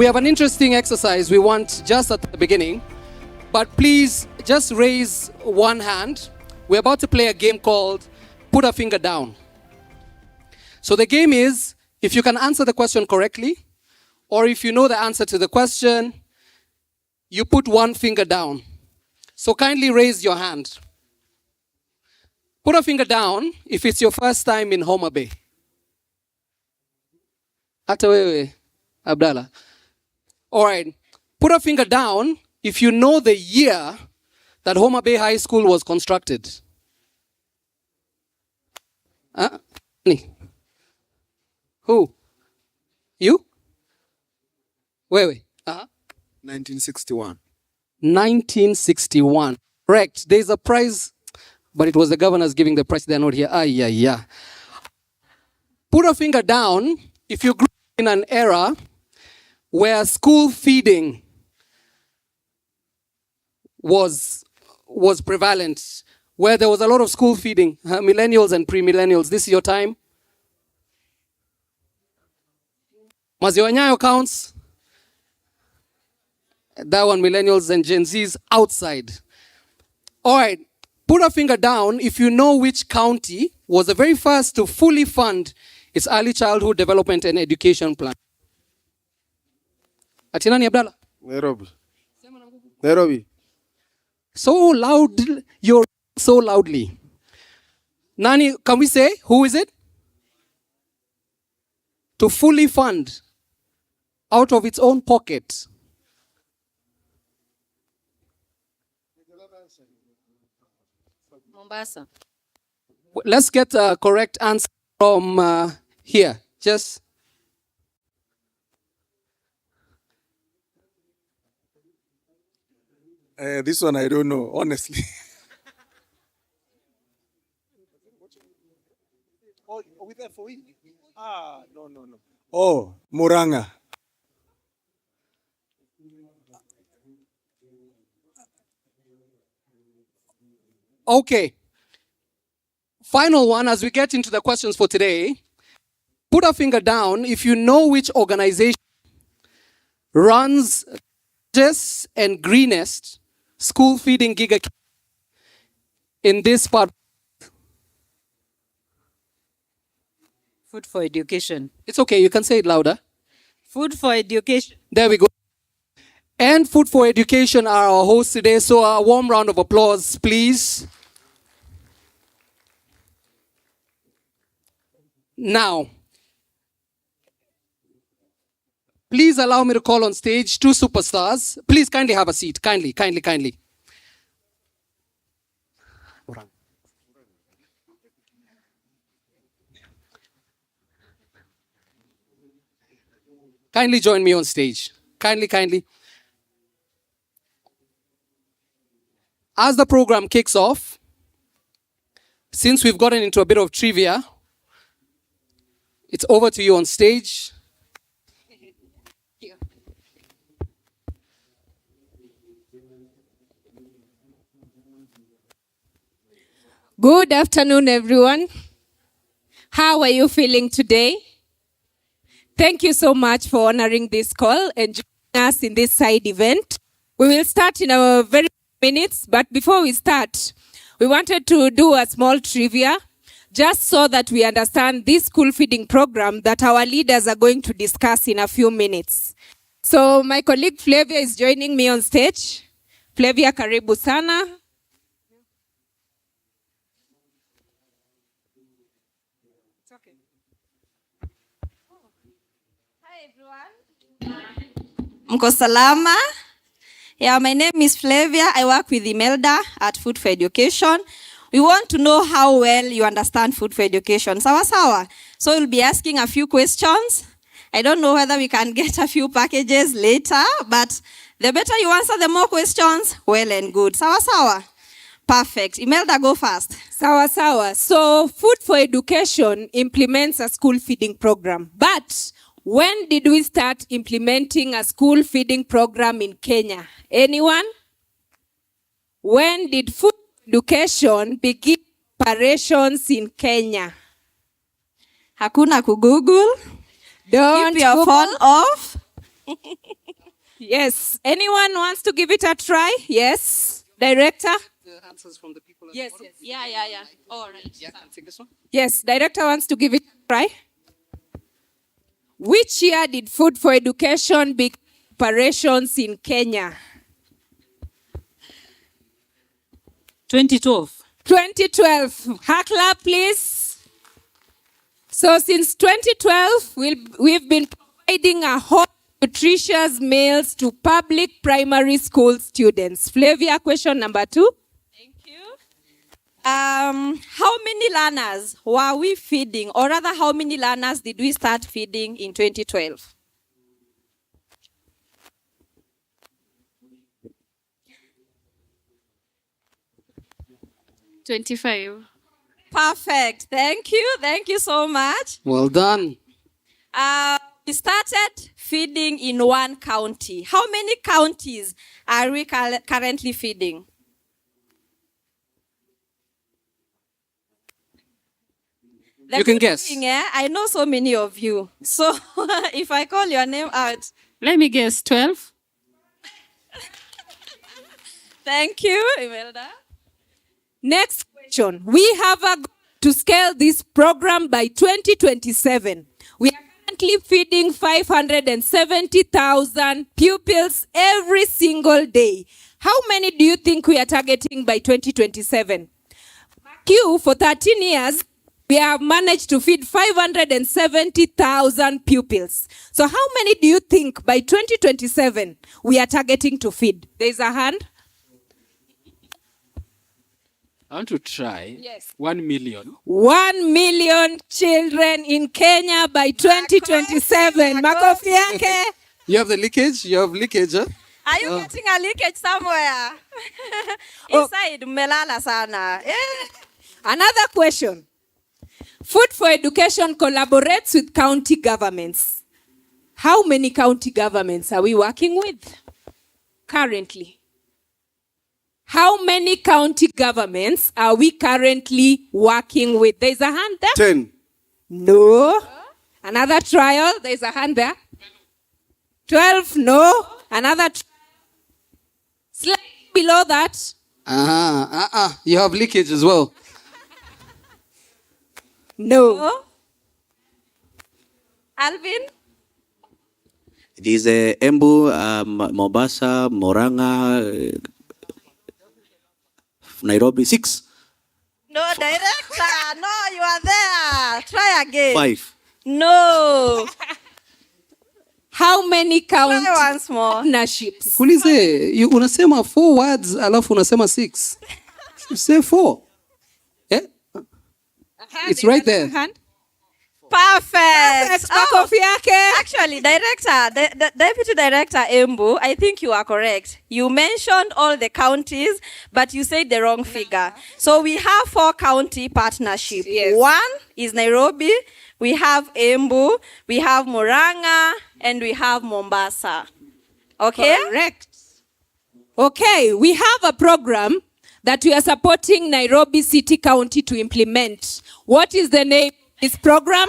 We have an interesting exercise we want just at the beginning, but please just raise one hand. We're about to play a game called Put a Finger Down. So the game is, if you can answer the question correctly, or if you know the answer to the question, you put one finger down. So kindly raise your hand. Put a finger down if it's your first time in Homa Bay. Hata wewe, Abdallah. All right. Put a finger down if you know the year that Homa Bay High School was constructed. Who? You? Wewe? 1961. 1961. Correct. There's a prize, but it was the governors giving the prize. They're not here. Yeah. Put a finger down if you grew up in an era where school feeding was prevalent, where there was a lot of school feeding, millennials and pre-millennials. This is your time. Maziwa Nyayo counts. That one, millennials and Gen Zs outside. All right, put a finger down if you know which county was the very first to fully fund its early childhood development and education plan. Atinani Abdallah? Nairobi. So loud, you're so loudly. Nani, can we say, who is it? To fully fund out of its own pocket. Mombasa. Let's get a correct answer from here. Just. This one I don't know, honestly. No. Oh, Muranga. Okay. Final one as we get into the questions for today. Put a finger down if you know which organization runs largest and greenest school feeding giga in this part. Food for education. It's okay, you can say it louder. Food for education. There we go. And Food for Education are our hosts today, so a warm round of applause, please. Now, please allow me to call on stage two superstars. Please kindly have a seat. Kindly. Kindly join me on stage. Kindly. As the program kicks off, since we've gotten into a bit of trivia, it's over to you on stage. Good afternoon, everyone. How are you feeling today? Thank you so much for honoring this call and joining us in this side event. We will start in a very few minutes, but before we start, we wanted to do a small trivia just so that we understand this school feeding program that our leaders are going to discuss in a few minutes. So my colleague Flavia is joining me on stage. Flavia, karibu sana. Mko salama? Yeah, my name is Flavia. I work with Imelda at Food for Education. We want to know how well you understand food for education. Sawa. So we'll be asking a few questions. I don't know whether we can get a few packages later, but the better you answer, the more questions, well and good. Sawa. Perfect. Imelda, go first. Sawa. So Food for Education implements a school feeding program, but when did we start implementing a school feeding program in Kenya? Anyone? When did food education begin operations in Kenya? Hakuna kugoogle. Don't Keep your Google. phone off. Yes. Anyone wants to give it a try? Yes. Director? The answers from the people. Yes. Yeah. All right. Yeah, I'll take this one. Yes. Director wants to give it a try. Which year did Food for Education begin operations in Kenya? 2012. 2012. Hakla, please. So since 2012, we've been providing a whole nutritious meals to public primary school students. Flavia, question number 2. Thank you. How many learners were we feeding, or rather, how many learners did we start feeding in 2012? $25. Perfect. Thank you. Thank you so much. Well done. We started feeding in one county. How many counties are we currently feeding? The You can good guess. thing, I know so many of you. So if I call your name out, Let me guess, 12? thank you, Imelda. Next question. We have a goal to scale this program by 2027. We are currently feeding 570,000 pupils every single day. How many do you think we are targeting by 2027? Q, for 13 years, we have managed to feed 570,000 pupils. So how many do you think by 2027 we are targeting to feed? There's a hand. I want to try. Yes. 1 million. 1 million children in Kenya by 2027. Makofi yake. You have the leakage? You have leakage, huh? Are you getting a leakage somewhere? Inside, melala sana. Another question. Food for Education collaborates with county governments. How many county governments are we working with currently? How many county governments are we currently working with? There's a hand there. 10. No. Another trial. There's a hand there. 12. No. Another trial. Slightly below that. You have leakage as well. No. Oh? Alvin? It is Embu, Mombasa, Moranga, Nairobi. 6. No, director. No, you are there. Try again. 5. No. How many county Try once more. partnerships? Kulize, unasema 4 words alafu unasema 6. You say 4. Eh? It's right there. Hand. Perfect. Makofi yake. Actually, director, the deputy director Embu, I think you are correct. You mentioned all the counties, but you said the wrong figure. So we have 4 county partnerships. Yes. 1 is Nairobi, we have Embu, we have Murang'a, and we have Mombasa. Okay? Correct. Okay, we have a program that we are supporting Nairobi City County to implement. What is the name of this program?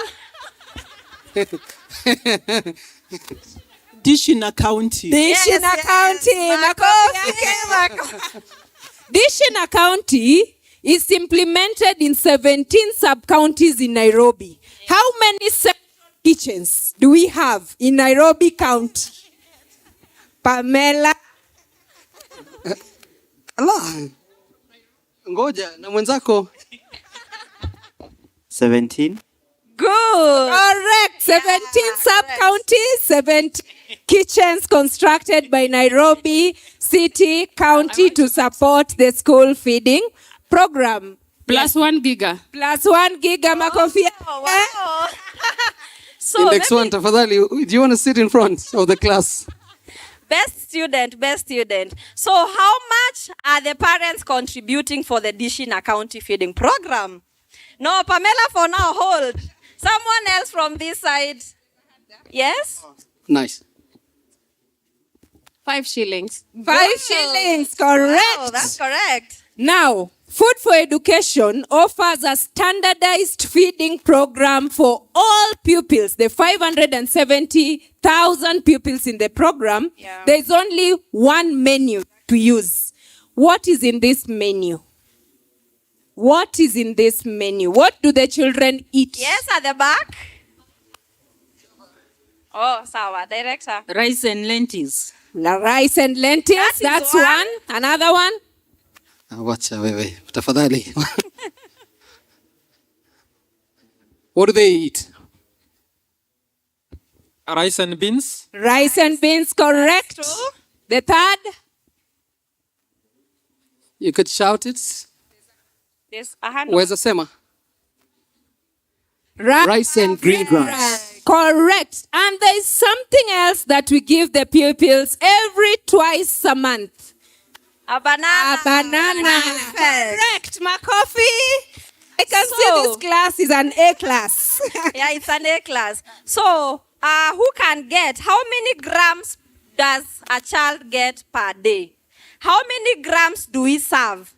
Dishina County. Dishina County. Makofi yake. Dishina County is implemented in 17 sub-counties in Nairobi. How many kitchens do we have in Nairobi County? Pamela. Allah. Ngoja na mwenzako. 17. Good. Correct. 17 sub-counties, 17 kitchens constructed by Nairobi City County to support the school feeding program. Plus 1 giga. Plus 1 giga makofi. Oh, wow. So Index maybe 1, tafadhali. Do you want to sit in front of the class? best student. So how much are the parents contributing for the Dishina County feeding program? No, Pamela, for now, hold. Someone else from this side. Yes? Nice. 5 shillings. 5 shillings, correct. Oh, that's correct. Now, Food for Education offers a standardized feeding program for all pupils, the 570,000 pupils in the program. Yeah. There's only one menu to use. What is in this menu? What is in this menu? What do the children eat? Yes, at the back. Oh, sawa, director. Rice and lentils. Rice and lentils, That is that's one. one. Another one? Wacha wewe, tafadhali. What do they eat? Rice and beans. Rice and beans, correct. True. The third? You could shout it. There's a hand. Where's the sema? Rice. Rice and green grass. Correct. And there is something else that we give the pupils every twice a month. A banana. A banana. Correct. Makofi. I can see this class is an A class. Yeah, it's an A class. So, who can get, how many grams does a child get per day? How many grams do we serve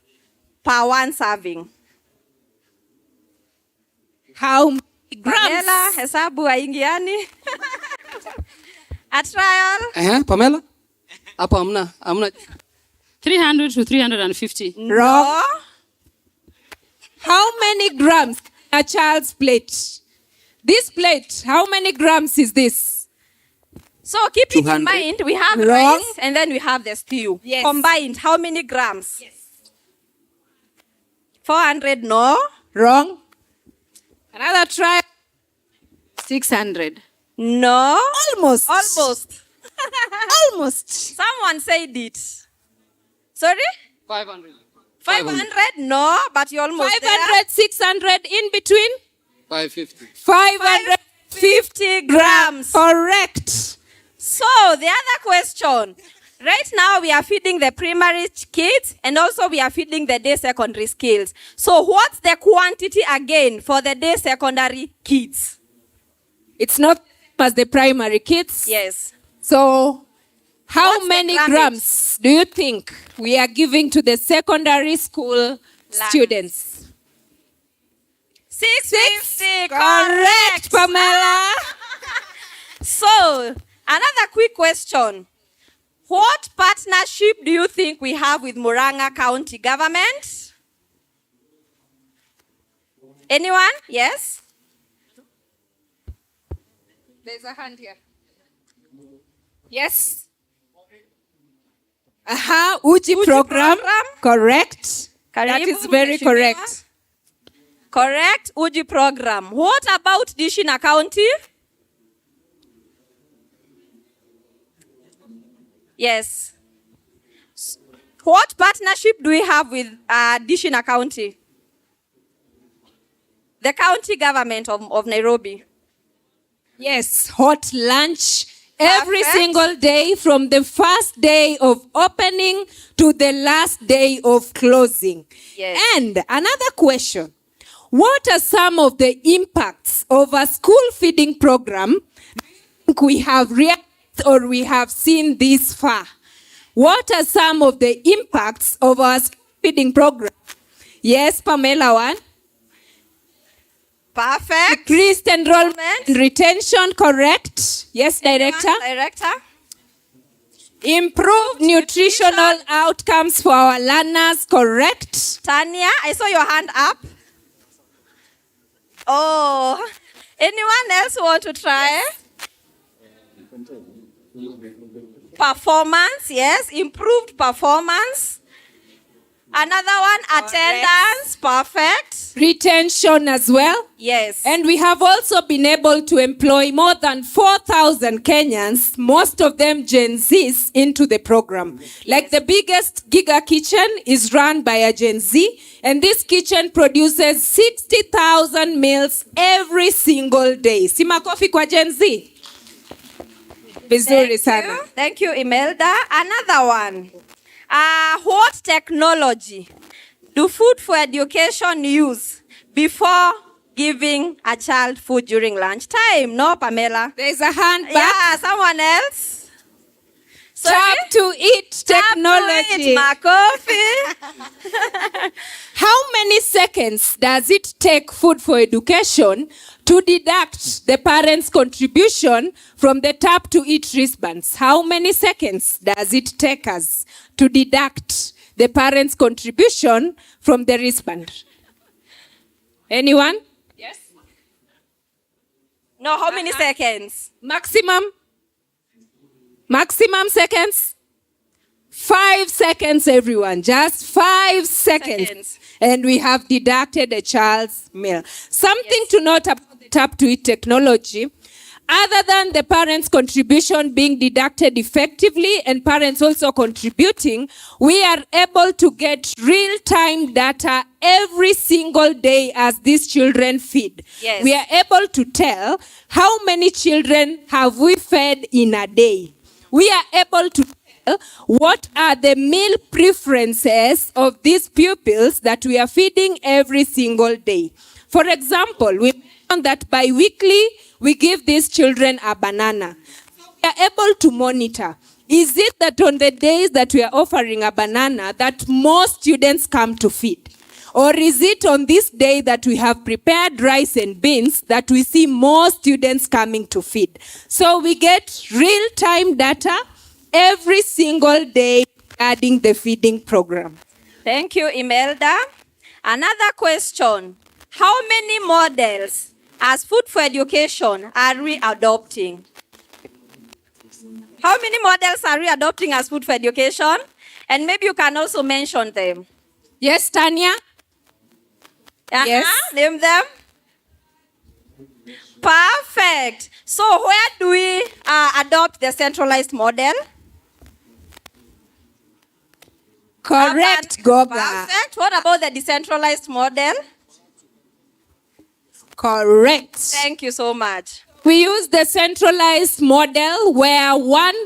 per one serving? How many grams? Pamela, hesabu haingiani. A trial. Pamela? Hapa amna. 300 to 350. Wrong. How many grams a child's plate? This plate, how many grams is this? So keep it 200. in mind, we have Wrong. rice and then we have the stew. Yes. Combined, how many grams? Yes. 400, no. Wrong. Another try. 600. No. Almost. Almost. Almost. Someone said it. Sorry? 500. 500? No, but you're almost 500, 600, in between? 550. 550 grams. Correct. So, the other question. Right now, we are feeding the primary kids and also we are feeding the day secondary skills. So, what's the quantity again for the day secondary kids? It's not as the primary kids. Yes. So, how What's the many grammage? grams do you think we are giving to the secondary school students? 650. Correct, Pamela. So, another quick question. What partnership do you think we have with Murang'a County government? Anyone? Yes? There's a hand here. Yes. Uji program. Correct. That Karibu, is very Mheshimiwa. correct. Correct. Uji program. What about Dishina County? Yes. What partnership do we have with Dishina County? The county government of Nairobi. Yes, hot lunch every Perfect. single day from the first day of opening to the last day of closing. Yes. And another question. What are some of the impacts of a school feeding program we have realized or we have seen this far? What are some of the impacts of our school feeding program? Yes, Pamela, one. Perfect. Increased enrollment and retention, correct? Yes, Director. Director. Improved nutritional outcomes for our learners, correct? Tanya, I saw your hand up. Oh, anyone else want to try? Performance, yes, improved performance. Another one, attendance, perfect. Retention as well. Yes. And we have also been able to employ more than 4,000 Kenyans, most of them Gen Zs, into the program. Like the biggest Giga kitchen is run by a Gen Z, and this kitchen produces 60,000 meals every single day. Si makofi kwa Gen Z. Vizuri sana. Thank you, Imelda. Another one. What technology do Food for Education use before giving a child food during lunchtime? No, Pamela? There's a hand back. Yeah, someone else? Tap to eat technology. Makofi. How many seconds does it take Food for Education to deduct the parents' contribution from the tap to eat wristbands? How many seconds does it take us to deduct the parents' contribution from the wristband? Anyone? Yes. No, how many seconds? Maximum seconds? 5 seconds, everyone. Just 5 seconds. And we have deducted a child's meal. Something to note about the tap to eat technology. Other than the parents' contribution being deducted effectively and parents also contributing, we are able to get real-time data every single day as these children feed. Yes. We are able to tell how many children have we fed in a day. We are able to tell what are the meal preferences of these pupils that we are feeding every single day. For example, we found that bi-weekly, we give these children a banana. So we are able to monitor. Is it that on the days that we are offering a banana that more students come to feed? Or is it on this day that we have prepared rice and beans that we see more students coming to feed? So we get real-time data every single day regarding the feeding program. Thank you, Imelda. Another question. How many models as Food for Education are we adopting? How many models are we adopting as Food for Education? And maybe you can also mention them. Yes, Tanya? Yes. Name them. Perfect. So where do we adopt the centralized model? Correct, Goga. Perfect. What about the decentralized model? Correct. Thank you so much. We use the centralized model where one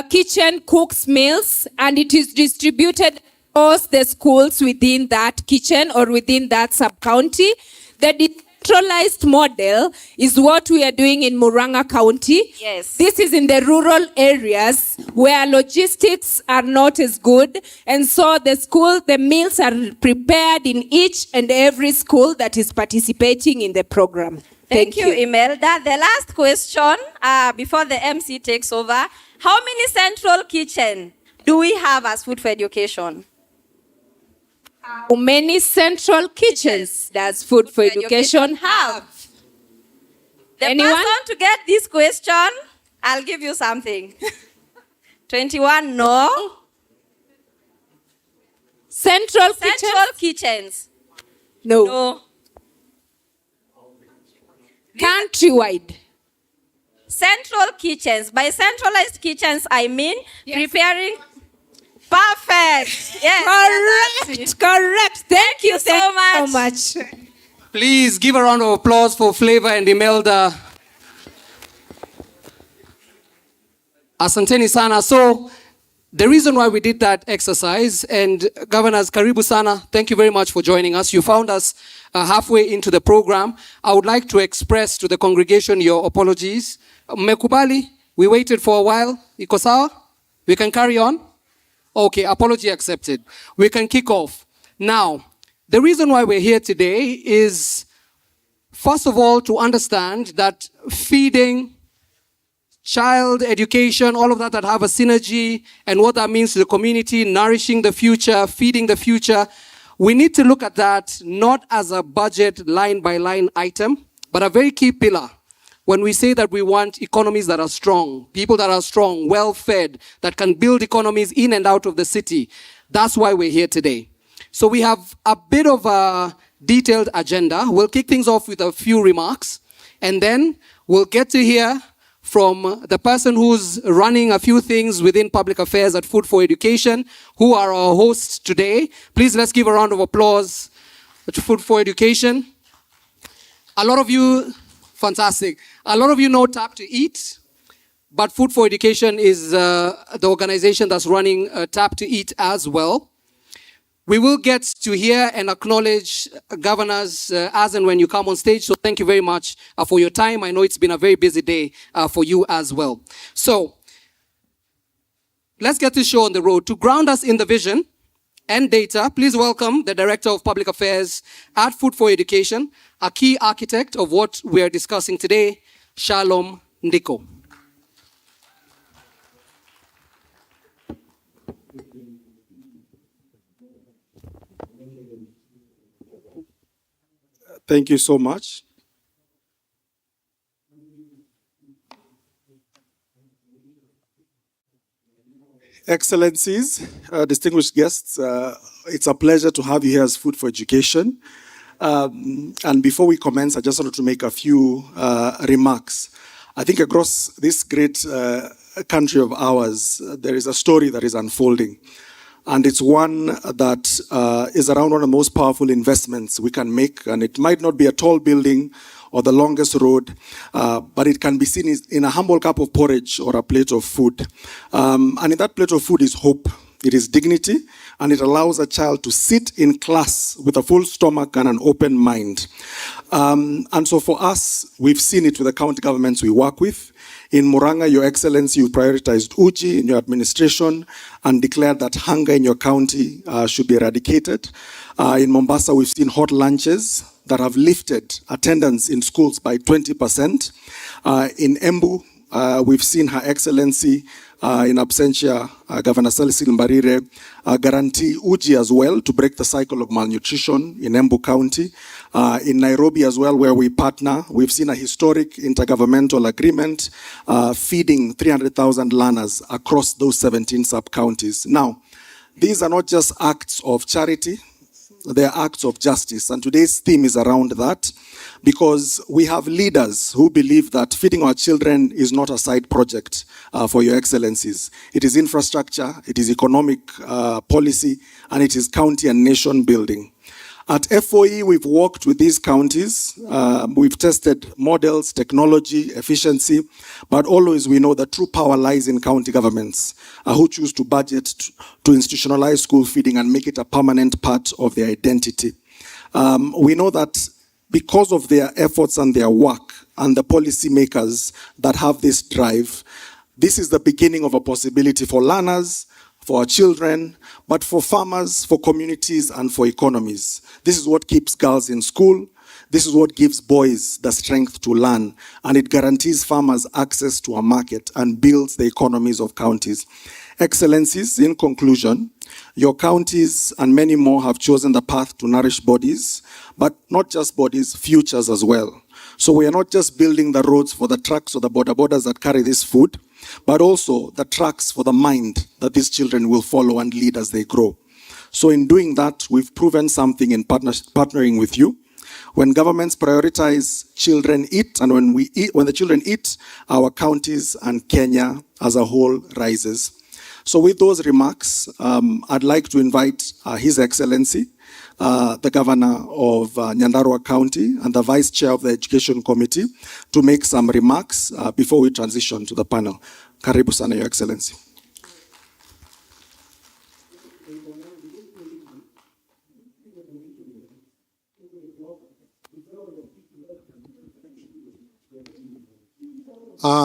kitchen cooks meals and it is distributed across the schools within that kitchen or within that sub-county. The decentralized model is what we are doing in Murang'a County. Yes. This is in the rural areas where logistics are not as good. And so the meals are prepared in each and every school that is participating in the program. Thank you, Imelda. The last question before the MC takes over. How many central kitchen do we have as Food for Education? How many central kitchens does Food for Education have? The Anyone? person to get this question, I'll give you something. 21, no. Central kitchens? No. No. Countrywide. Central kitchens. By centralized kitchens, I mean preparing. Perfect. Yes. Correct. Thank you so much. Please give a round of applause for Flavor and Imelda. Asanteni sana. So the reason why we did that exercise, and Governors Karibu sana, thank you very much for joining us. You found us halfway into the program. I would like to express to the congregation your apologies. Mmekubali, we waited for a while. Iko sawa? We can carry on? Okay, apology accepted. We can kick off. Now, the reason why we're here today is, first of all, to understand that feeding, child education, all of that have a synergy, and what that means to the community, nourishing the future, feeding the future. We need to look at that not as a budget line-by-line item, but a very key pillar. When we say that we want economies that are strong, people that are strong, well-fed, that can build economies in and out of the city, that's why we're here today. So we have a bit of a detailed agenda. We'll kick things off with a few remarks, and then we'll get to hear from the person who's running a few things within public affairs at Food for Education, who are our hosts today. Please let's give a round of applause to Food for Education. A lot of you, fantastic. A lot of you know Tap to Eat, but Food for Education is the organization that's running Tap to Eat as well. We will get to hear and acknowledge governors as and when you come on stage. So thank you very much for your time. I know it's been a very busy day for you as well. So let's get this show on the road. To ground us in the vision and data, please welcome the Director of Public Affairs at Food for Education, a key architect of what we are discussing today, Shalom Ndiko. Thank you so much. Excellencies, distinguished guests, it's a pleasure to have you here as Food for Education. And before we commence, I just wanted to make a few remarks. I think across this great country of ours, there is a story that is unfolding. And it's one that is around one of the most powerful investments we can make. And it might not be a tall building or the longest road, but it can be seen in a humble cup of porridge or a plate of food. And in that plate of food is hope, it is dignity, and it allows a child to sit in class with a full stomach and an open mind. And so for us, we've seen it with the county governments we work with. In Murang'a, Your Excellency, you prioritized Uji in your administration and declared that hunger in your county should be eradicated. In Mombasa, we've seen hot lunches that have lifted attendance in schools by 20%. In Embu, we've seen Her Excellency, in absentia, Governor Cecil Mbarire, guarantee Uji as well to break the cycle of malnutrition in Embu County. In Nairobi as well, where we partner, we've seen a historic intergovernmental agreement feeding 300,000 learners across those 17 sub-counties. Now, these are not just acts of charity, they are acts of justice. And today's theme is around that because we have leaders who believe that feeding our children is not a side project for Your Excellencies. It is infrastructure, it is economic policy, and it is county and nation building. At FOE, we've worked with these counties. We've tested models, technology, efficiency, but always we know that true power lies in county governments who choose to budget, to institutionalize school feeding and make it a permanent part of their identity. We know that because of their efforts and their work and the policy makers that have this drive, this is the beginning of a possibility for learners, for our children, but for farmers, for communities, and for economies. This is what keeps girls in school. This is what gives boys the strength to learn, and it guarantees farmers access to a market and builds the economies of counties. Excellencies, in conclusion, your counties and many more have chosen the path to nourish bodies, but not just bodies, futures as well. So we are not just building the roads for the trucks or the borders that carry this food, but also the tracks for the mind that these children will follow and lead as they grow. So in doing that, we've proven something in partnering with you. When governments prioritize, children eat, and when the children eat, our counties and Kenya as a whole rises. So with those remarks, I'd like to invite His Excellency, the Governor of Nyandarua County and the Vice Chair of the Education Committee to make some remarks before we transition to the panel. Karibu sana, Your Excellency.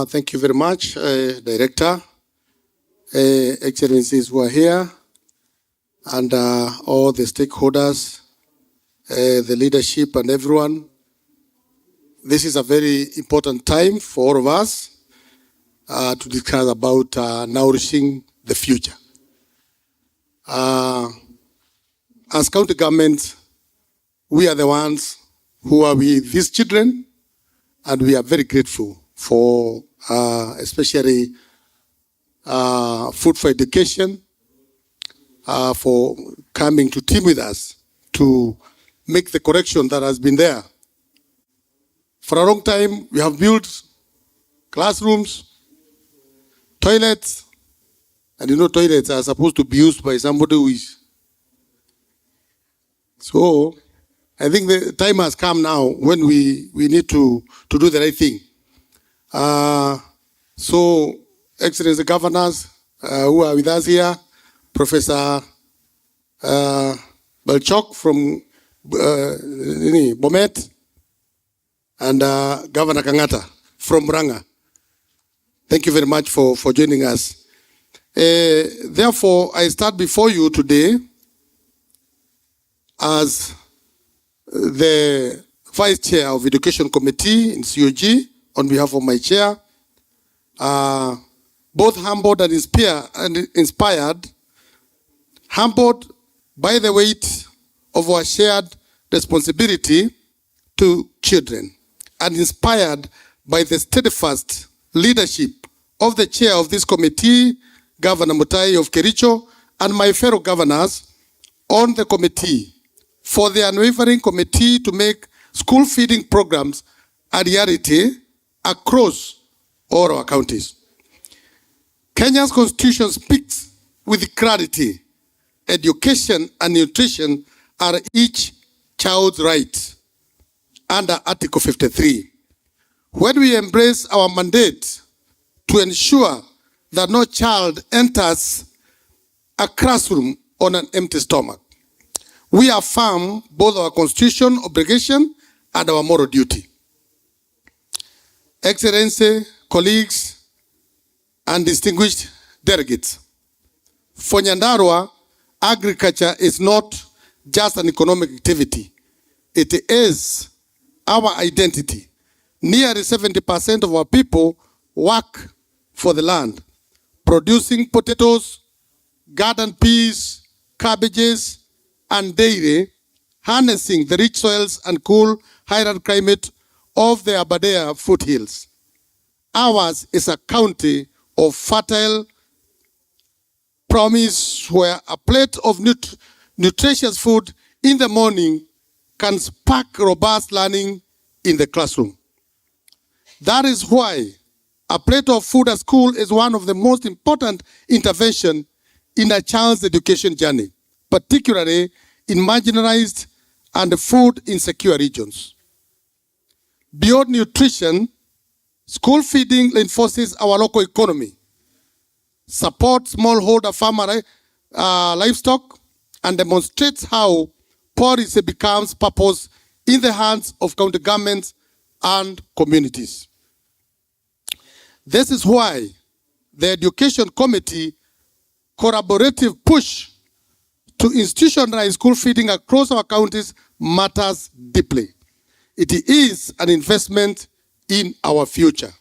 Thank you very much, Director, Excellencies who are here, and all the stakeholders, the leadership and everyone. This is a very important time for all of us to discuss about nourishing the future. As county government, we are the ones who are with these children, and we are very grateful for especially Food for Education for coming to team with us to make the correction that has been there. For a long time, we have built classrooms, toilets, and you know toilets are supposed to be used by somebody who is. So I think the time has come now when we need to do the right thing. So, Excellency Governors who are with us here, Professor Balchok from Bomet, and Governor Kangata from Murang'a. Thank you very much for joining us. Therefore, I start before you today as the Vice Chair of Education Committee in COG on behalf of my chair, both humbled and inspired, humbled by the weight of our shared responsibility to children, and inspired by the steadfast leadership of the chair of this committee, Governor Mutai of Kericho, and my fellow governors on the committee for the unwavering committee to make school feeding programs a reality across all our counties. Kenya's constitution speaks with clarity. Education and nutrition are each child's right under Article 53. When we embrace our mandate to ensure that no child enters a classroom on an empty stomach, we affirm both our constitutional obligation and our moral duty. Excellency, colleagues, and distinguished delegates, for Nyandarua, agriculture is not just an economic activity. It is our identity. Nearly 70% of our people work for the land, producing potatoes, garden peas, cabbages, and dairy, harnessing the rich soils and cool highland climate of the Aberdare foothills. Ours is a county of fertile promise where a plate of nutritious food in the morning can spark robust learning in the classroom. That is why a plate of food at school is one of the most important interventions in a child's education journey, particularly in marginalized and food insecure regions. Beyond nutrition, school feeding reinforces our local economy, supports smallholder farmer livestock, and demonstrates how policy becomes purpose in the hands of county governments and communities. This is why the Education Committee collaborative push to institutionalize school feeding across our counties matters deeply. It is an investment in our future.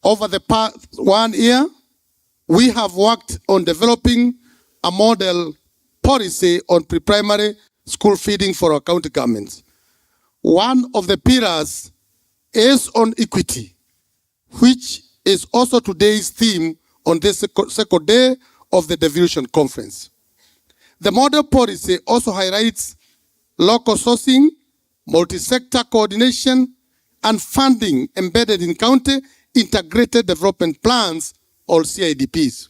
Over the past 1 year, we have worked on developing a model policy on pre-primary school feeding for our county governments. One of the pillars is on equity, which is also today's theme on this second day of the devolution conference. The model policy also highlights local sourcing, multi-sector coordination, and funding embedded in county integrated development plans, or CIDPs.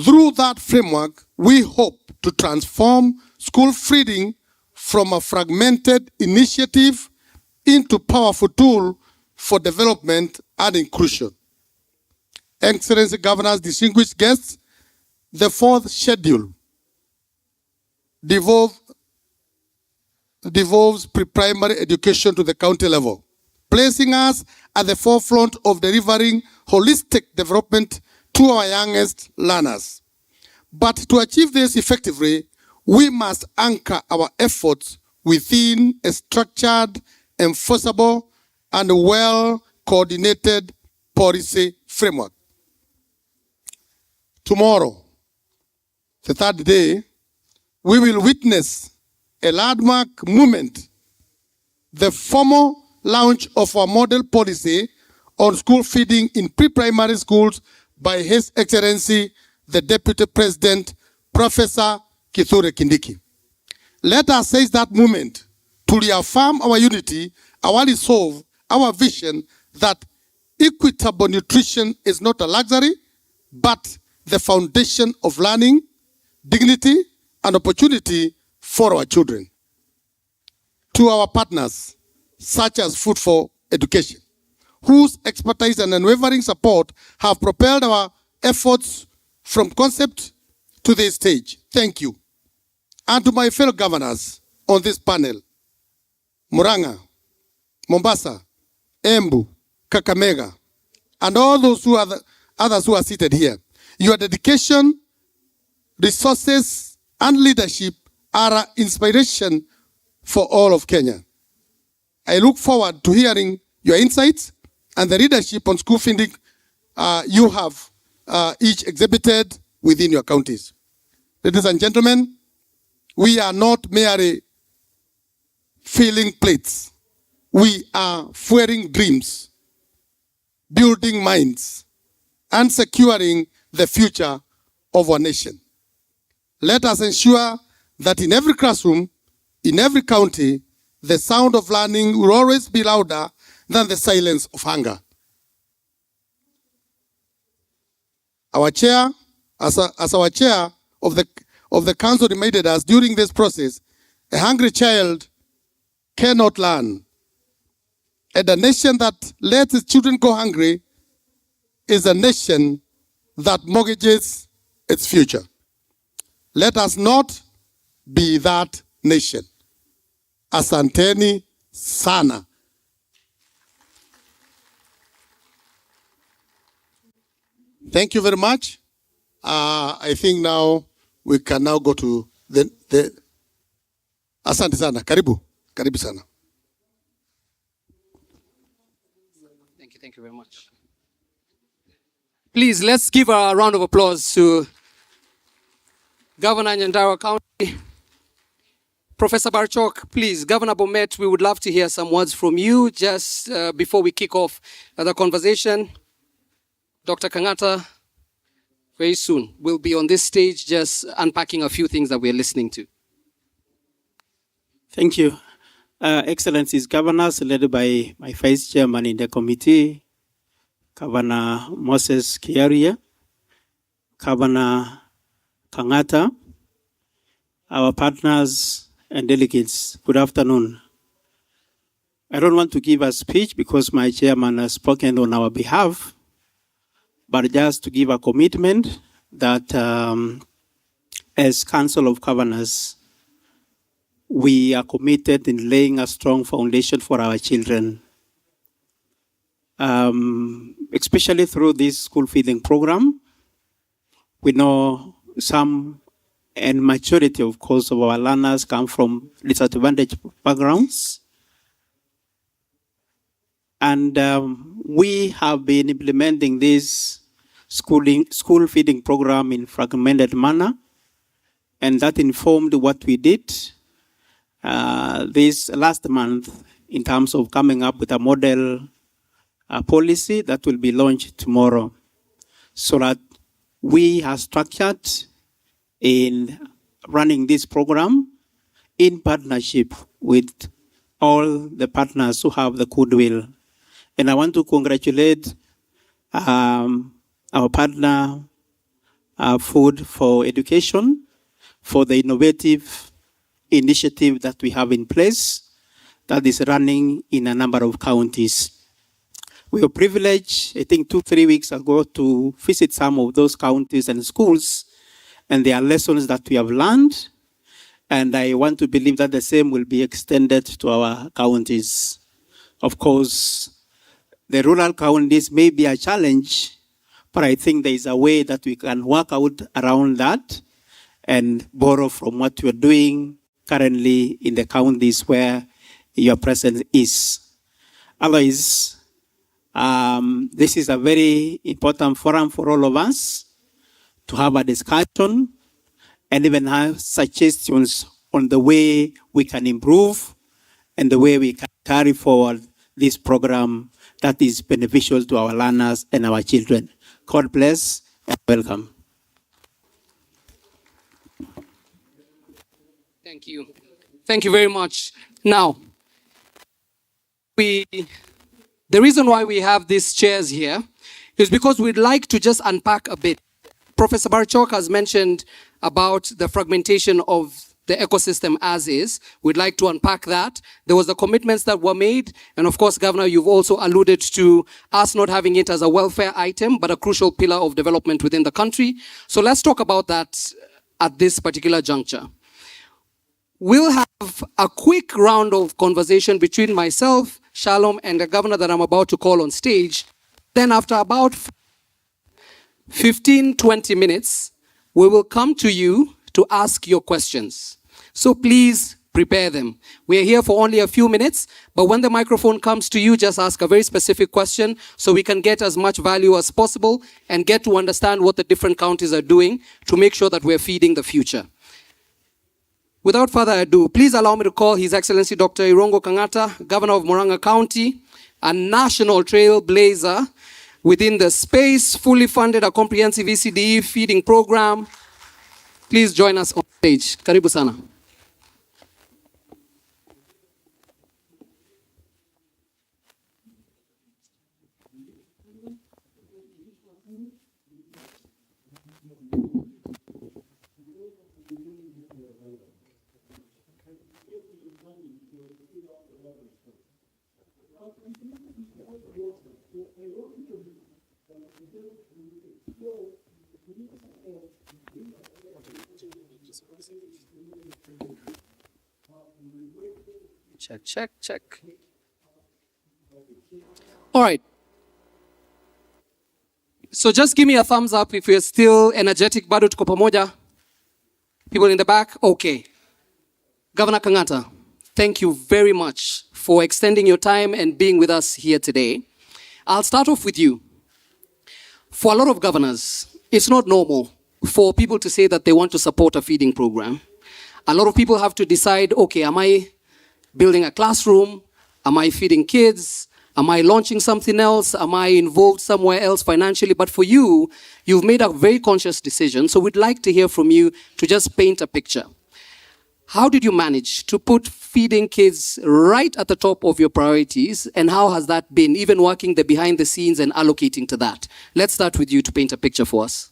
Through that framework, we hope to transform school feeding from a fragmented initiative into a powerful tool for development and inclusion. Excellency Governors, distinguished guests, the fourth schedule devolves pre-primary education to the county level, placing us at the forefront of delivering holistic development to our youngest learners. But to achieve this effectively, we must anchor our efforts within a structured, enforceable, and well-coordinated policy framework. Tomorrow, the third day, we will witness a landmark moment, the formal launch of our model policy on school feeding in pre-primary schools by His Excellency, the Deputy President, Professor Kithure Kindiki. Let us seize that moment to reaffirm our unity, our resolve, our vision that equitable nutrition is not a luxury, but the foundation of learning, dignity, and opportunity for our children. To our partners, such as Food for Education, whose expertise and unwavering support have propelled our efforts from concept to this stage, thank you. And to my fellow governors on this panel, Murang'a, Mombasa, Embu, Kakamega, and all those who are others who are seated here. Your dedication, resources, and leadership are an inspiration for all of Kenya. I look forward to hearing your insights and the leadership on school feeding you have each exhibited within your counties. Ladies and gentlemen, we are not merely filling plates. We are fueling dreams, building minds, and securing the future of our nation. Let us ensure that in every classroom, in every county, the sound of learning will always be louder than the silence of hunger. Our chair, as our chair of the council reminded us during this process, a hungry child cannot learn. And a nation that lets its children go hungry is a nation that mortgages its future. Let us not be that nation. Asanteni sana. Thank you very much. I think now we can now go to the asante sana. Karibu. Karibu sana. Thank you very much. Please, let's give a round of applause to Governor Nyandarua County. Professor Barchok, please, Governor Bomet, we would love to hear some words from you just before we kick off the conversation. Dr. Kangata, very soon, will be on this stage just unpacking a few things that we're listening to. Thank you. Excellencies, governors, led by my vice chairman in the committee, Governor Moses Kiaria, Governor Kangata, our partners and delegates, good afternoon. I don't want to give a speech because my chairman has spoken on our behalf, but just to give a commitment that as Council of Governors, we are committed in laying a strong foundation for our children, especially through this school feeding program. We know some and majority, of course, of our learners come from disadvantaged backgrounds. And we have been implementing this school feeding program in fragmented manner, and that informed what we did this last month in terms of coming up with a model policy that will be launched tomorrow, so that we are structured in running this program in partnership with all the partners who have the goodwill. And I want to congratulate our partner, Food for Education, for the innovative initiative that we have in place that is running in a number of counties. We were privileged, I think 2-3 weeks ago, to visit some of those counties and schools, and there are lessons that we have learned, and I want to believe that the same will be extended to our counties. Of course, the rural counties may be a challenge, but I think there is a way that we can work out around that and borrow from what you're doing currently in the counties where your presence is. Otherwise, this is a very important forum for all of us to have a discussion and even have suggestions on the way we can improve and the way we can carry forward this program that is beneficial to our learners and our children. God bless and welcome. Thank you. Thank you very much. Now, the reason why we have these chairs here is because we'd like to just unpack a bit. Professor Barchok has mentioned about the fragmentation of the ecosystem as is. We'd like to unpack that. There was the commitments that were made. And of course, Governor, you've also alluded to us not having it as a welfare item, but a crucial pillar of development within the country. So let's talk about that at this particular juncture. We'll have a quick round of conversation between myself, Shalom, and the governor that I'm about to call on stage. Then after about 15, 20 minutes, we will come to you to ask your questions. So please prepare them. We are here for only a few minutes, but when the microphone comes to you, just ask a very specific question so we can get as much value as possible and get to understand what the different counties are doing to make sure that we're feeding the future. Without further ado, please allow me to call His Excellency Dr. Irungu Kang'ata, Governor of Murang'a County, a national trailblazer within the space, fully funded a comprehensive ECDE feeding program. Please join us on stage. Karibu sana. Check. All right. So just give me a thumbs up if you're still energetic. Bado tuko pamoja. People in the back, okay. Governor Kang'ata, thank you very much for extending your time and being with us here today. I'll start off with you. For a lot of governors, it's not normal for people to say that they want to support a feeding program. A lot of people have to decide, okay, am I building a classroom? Am I feeding kids? Am I launching something else? Am I involved somewhere else financially? But for you, you've made a very conscious decision. So we'd like to hear from you to just paint a picture. How did you manage to put feeding kids right at the top of your priorities? And how has that been, even working the behind the scenes and allocating to that? Let's start with you to paint a picture for us.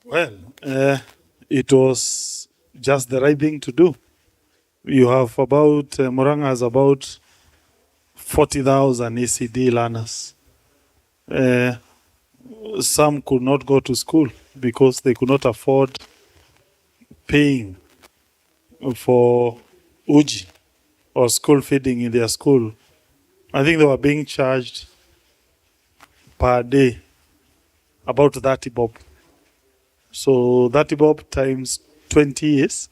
Well, it was just the right thing to do. You have about, Murang'a has about 40,000 ECD learners. Some could not go to school because they could not afford paying for uji or school feeding in their school. I think they were being charged per day about 30 bob. So 30 bob times 20 is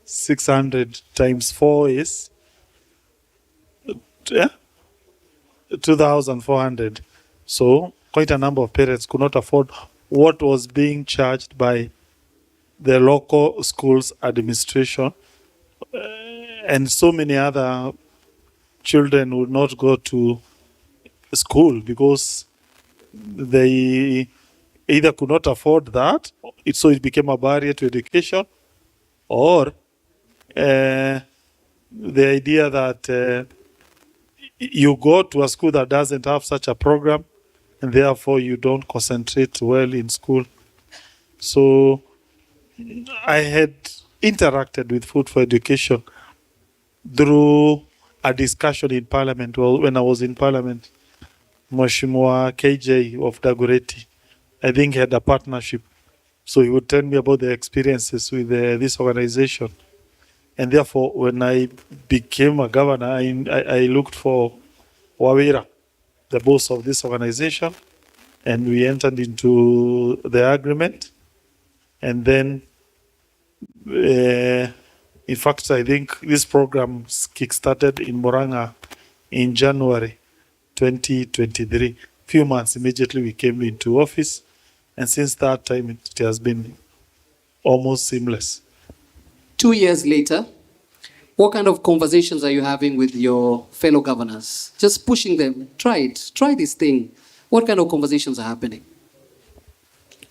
600 times 4 is 2,400. So quite a number of parents could not afford what was being charged by the local schools administration, and so many other children would not go to school because they either could not afford that, so it became a barrier to education, or the idea that you go to a school that doesn't have such a program and therefore you don't concentrate well in school. So I had interacted with Food for Education through a discussion in Parliament. Well, when I was in Parliament, Mheshimiwa KJ of Dagoretti, I think, had a partnership. So he would tell me about the experiences with this organization. And therefore, when I became a governor, I looked for Wawira, the boss of this organization, and we entered into the agreement. And then, in fact, I think this program kickstarted in Murang'a in January 2023. Few months immediately we came into office, and since that time it has been almost seamless. 2 years later, what kind of conversations are you having with your fellow governors? Just pushing them, try this thing. What kind of conversations are happening?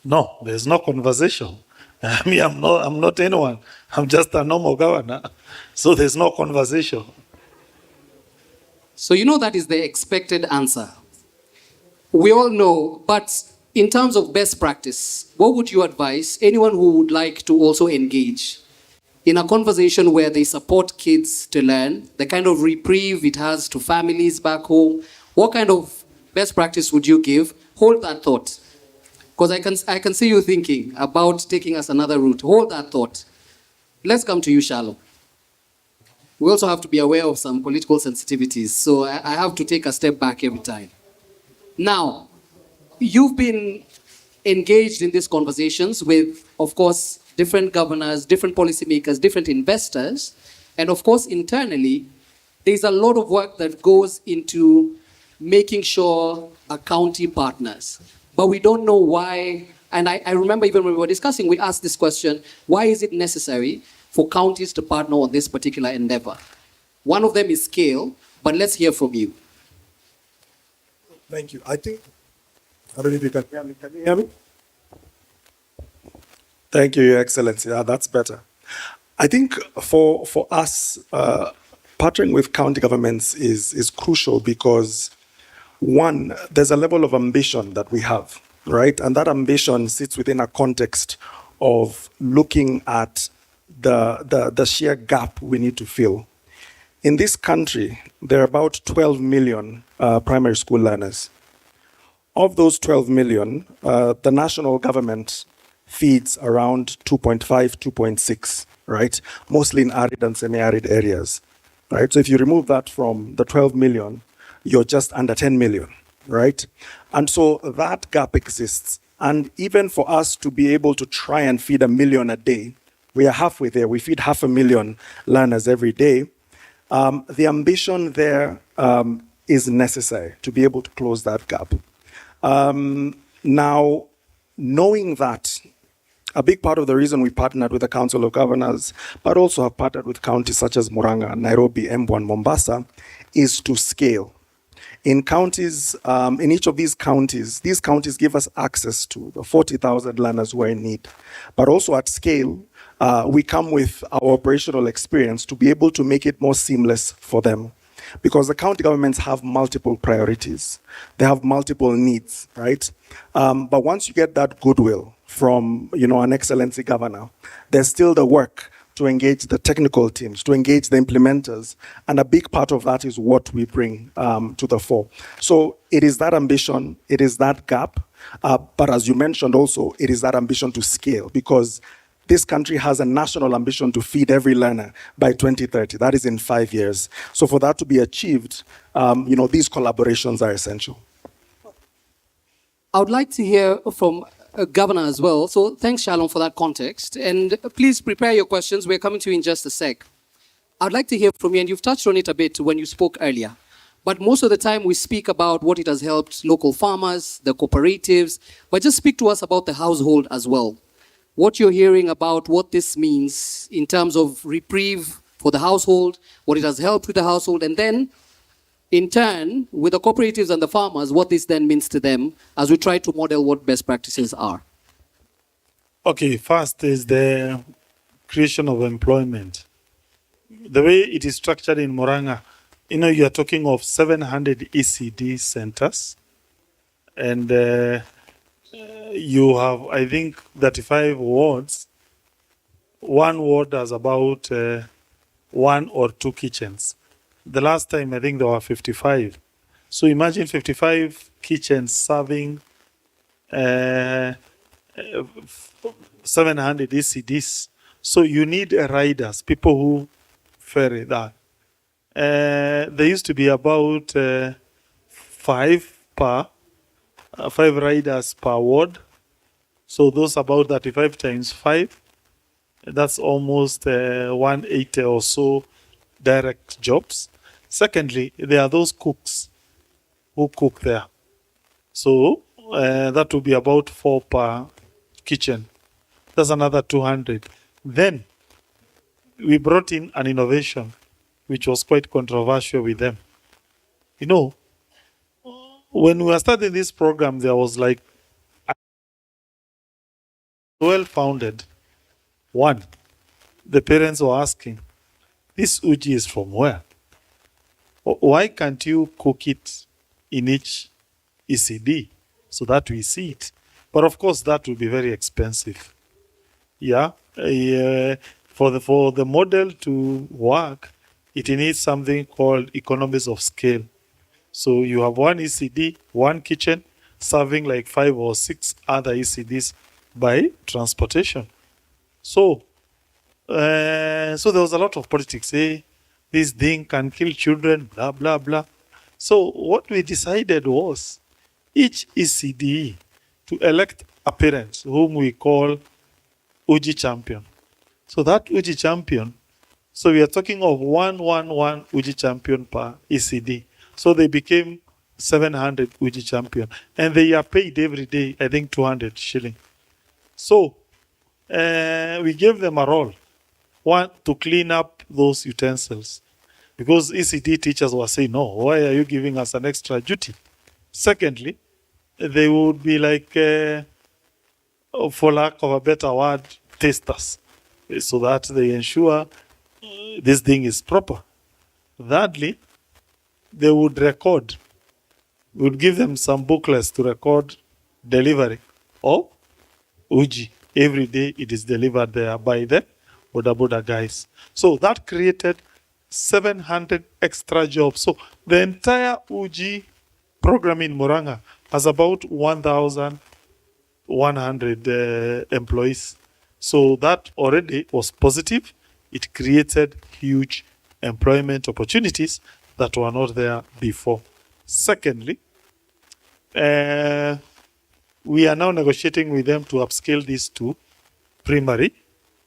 No, there's no conversation. I mean, I'm not anyone. I'm just a normal governor. So there's no conversation. So you know that is the expected answer. We all know, but in terms of best practice, what would you advise anyone who would like to also engage in a conversation where they support kids to learn, the kind of reprieve it has to families back home? What kind of best practice would you give? Hold that thought. Because I can see you thinking about taking us another route. Hold that thought. Let's come to you, Shalom. We also have to be aware of some political sensitivities, so I have to take a step back every time. Now, you've been engaged in these conversations with, of course, different governors, different policymakers, different investors, and of course, internally, there's a lot of work that goes into making sure a county partners. But we don't know why, and I remember even when we were discussing, we asked this question, why is it necessary for counties to partner on this particular endeavor? One of them is scale, but let's hear from you. Thank you. I don't know if you can hear me. Can you hear me? Thank you, Your Excellency. That's better. I think for us, partnering with county governments is crucial because, one, there's a level of ambition that we have, right? And that ambition sits within a context of looking at the sheer gap we need to fill. In this country, there are about 12 million primary school learners. Of those 12 million, the national government feeds around 2.5, 2.6, right? Mostly in arid and semi-arid areas, right? So if you remove that from the 12 million, you're just under 10 million, right? And so that gap exists. And even for us to be able to try and feed 1 million a day, we are halfway there. We feed 500,000 learners every day. The ambition there is necessary to be able to close that gap. Now, knowing that, a big part of the reason we partnered with the Council of Governors, but also have partnered with counties such as Murang'a, Nairobi, Embu, and Mombasa, is to scale. In counties, in each of these counties give us access to the 40,000 learners who are in need. But also at scale, we come with our operational experience to be able to make it more seamless for them. Because the county governments have multiple priorities. They have multiple needs, right? But once you get that goodwill from, an excellency governor, there's still the work to engage the technical teams, to engage the implementers. And a big part of that is what we bring to the fore. So it is that ambition, it is that gap. But as you mentioned also, it is that ambition to scale, because this country has a national ambition to feed every learner by 2030. That is in 5 years. So for that to be achieved, these collaborations are essential. I would like to hear from Governor as well. So thanks, Shalom, for that context. And please prepare your questions. We're coming to you in just a sec. I'd like to hear from you, and you've touched on it a bit when you spoke earlier. But most of the time we speak about what it has helped local farmers, the cooperatives, but just speak to us about the household as well. What you're hearing about what this means in terms of reprieve for the household, what it has helped with the household, and then in turn, with the cooperatives and the farmers, what this then means to them as we try to model what best practices are. Okay, first is the creation of employment. The way it is structured in Murang'a, you are talking of 700 ECD centers, and you have, I think, 35 wards. One ward has about 1 or 2 kitchens. The last time, I think there were 55. So imagine 55 kitchens serving 700 ECDs. So you need riders, people who ferry that. There used to be about 5 riders per ward. So those about 35 times 5, that's almost 180 or so direct jobs. Secondly, there are those cooks who cook there. So that will be about 4 per kitchen. That's another 200. Then we brought in an innovation which was quite controversial with them. When we were starting this program, there was like well-founded. One, the parents were asking, this uji is from where? Why can't you cook it in each ECD so that we see it? But of course, that will be very expensive. For the model to work, it needs something called economies of scale. So you have one ECD, one kitchen, serving like 5 or 6 other ECDs by transportation. So there was a lot of politics. This thing can kill children, blah, blah, blah. So what we decided was, each ECDE to elect a parent whom we call Uji champion. So that Uji champion, so we are talking of 111 Uji champion per ECD. So they became 700 Uji champion. And they are paid every day, I think 200 shilling. So we gave them a role. One, to clean up those utensils. Because ECD teachers were saying, no, why are you giving us an extra duty? Secondly, they would be like, for lack of a better word, testers, so that they ensure this thing is proper. Thirdly, they would record. We would give them some booklets to record delivery of Uji. Every day it is delivered there by the Boda Boda guys. So that created 700 extra jobs. So the entire Uji program in Murang'a has about 1,100 employees. So that already was positive. It created huge employment opportunities that were not there before. Secondly, we are now negotiating with them to upscale this to primary.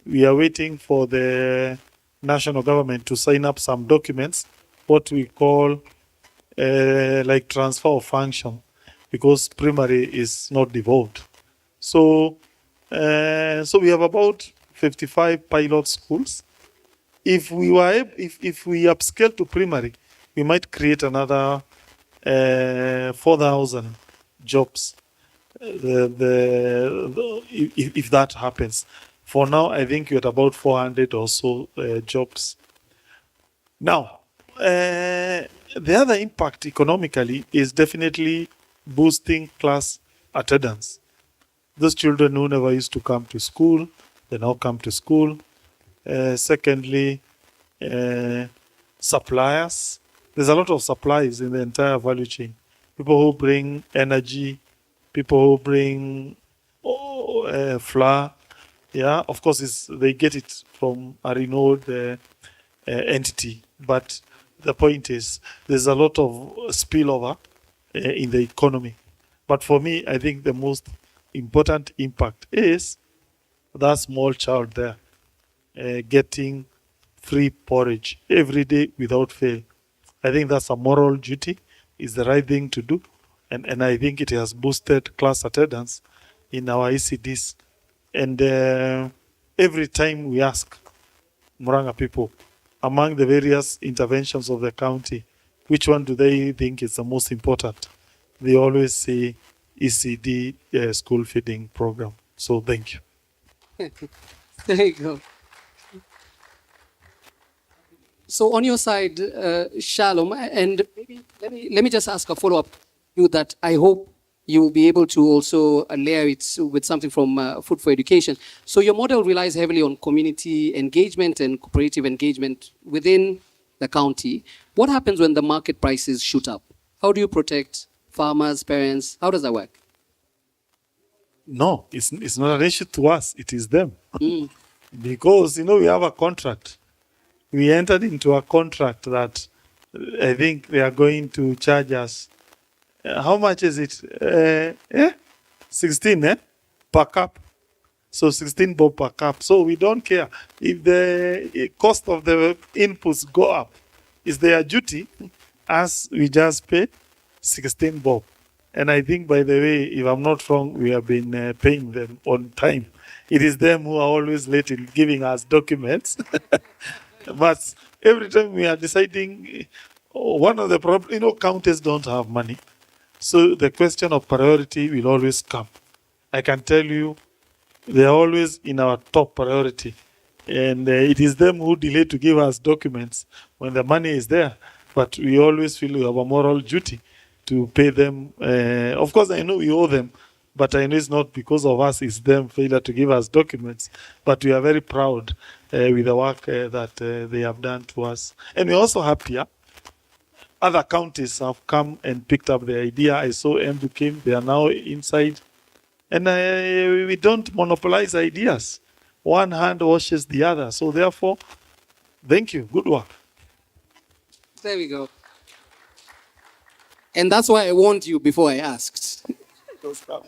We are waiting for the national government to sign up some documents, what we call like transfer of function, because primary is not devolved. So we have about 55 pilot schools. If we upscale to primary, we might create another 4,000 jobs. If that happens. For now, I think you're at about 400 or so jobs. Now, the other impact economically is definitely boosting class attendance. Those children who never used to come to school, they now come to school. Secondly, suppliers. There's a lot of supplies in the entire value chain. People who bring energy, people who bring flour. Yeah, of course, they get it from a renowned entity. But the point is, there's a lot of spillover in the economy. But for me, I think the most important impact is that small child there getting free porridge every day without fail. I think that's a moral duty. It's the right thing to do. And I think it has boosted class attendance in our ECDs. And every time we ask Murang'a people, among the various interventions of the county, which one do they think is the most important? They always say ECD school feeding program. So thank you. There you go. So on your side, Shalom, and maybe let me just ask a follow-up you that I hope you will be able to also layer it with something from Food for Education. So your model relies heavily on community engagement and cooperative engagement within the county. What happens when the market prices shoot up? How do you protect farmers, parents? How does that work? No, it's not an issue to us. It is them. Because, we have a contract. We entered into a contract that I think they are going to charge us. How much is it? 16 per cup. So 16 bob per cup. So we don't care if the cost of the inputs go up. It's their duty as we just pay 16 bob. And I think, by the way, if I'm not wrong, we have been paying them on time. It is them who are always late in giving us documents. But every time we are deciding, one of the problems, counties don't have money. So the question of priority will always come. I can tell you, they are always in our top priority. And it is them who delay to give us documents when the money is there. But we always feel we have a moral duty to pay them. Of course, I know we owe them, but I know it's not because of us, it's them failure to give us documents. But we are very proud with the work that they have done to us. And we're also happier. Other counties have come and picked up the idea. I saw Embu came, they are now inside. And we don't monopolize ideas. One hand washes the other. So therefore, thank you. Good work. There we go. And that's why I warned you before I asked.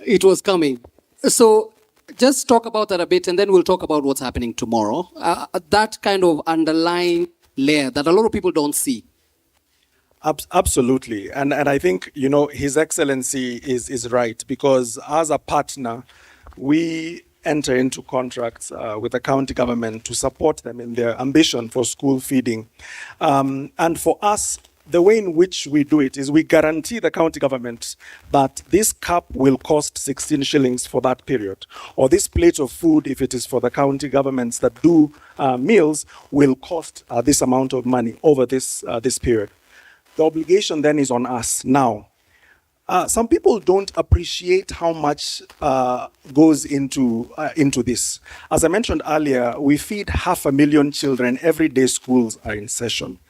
It was coming. So just talk about that a bit, and then we'll talk about what's happening tomorrow. That kind of underlying layer that a lot of people don't see. Absolutely. And I think, His Excellency is right, because as a partner, we enter into contracts with the county government to support them in their ambition for school feeding. And for us, the way in which we do it is we guarantee the county government that this cup will cost 16 shillings for that period, or this plate of food, if it is for the county governments that do meals, will cost this amount of money over this period. The obligation then is on us. Now, some people don't appreciate how much goes into this. As I mentioned earlier, we feed 500,000 children every day schools are in session.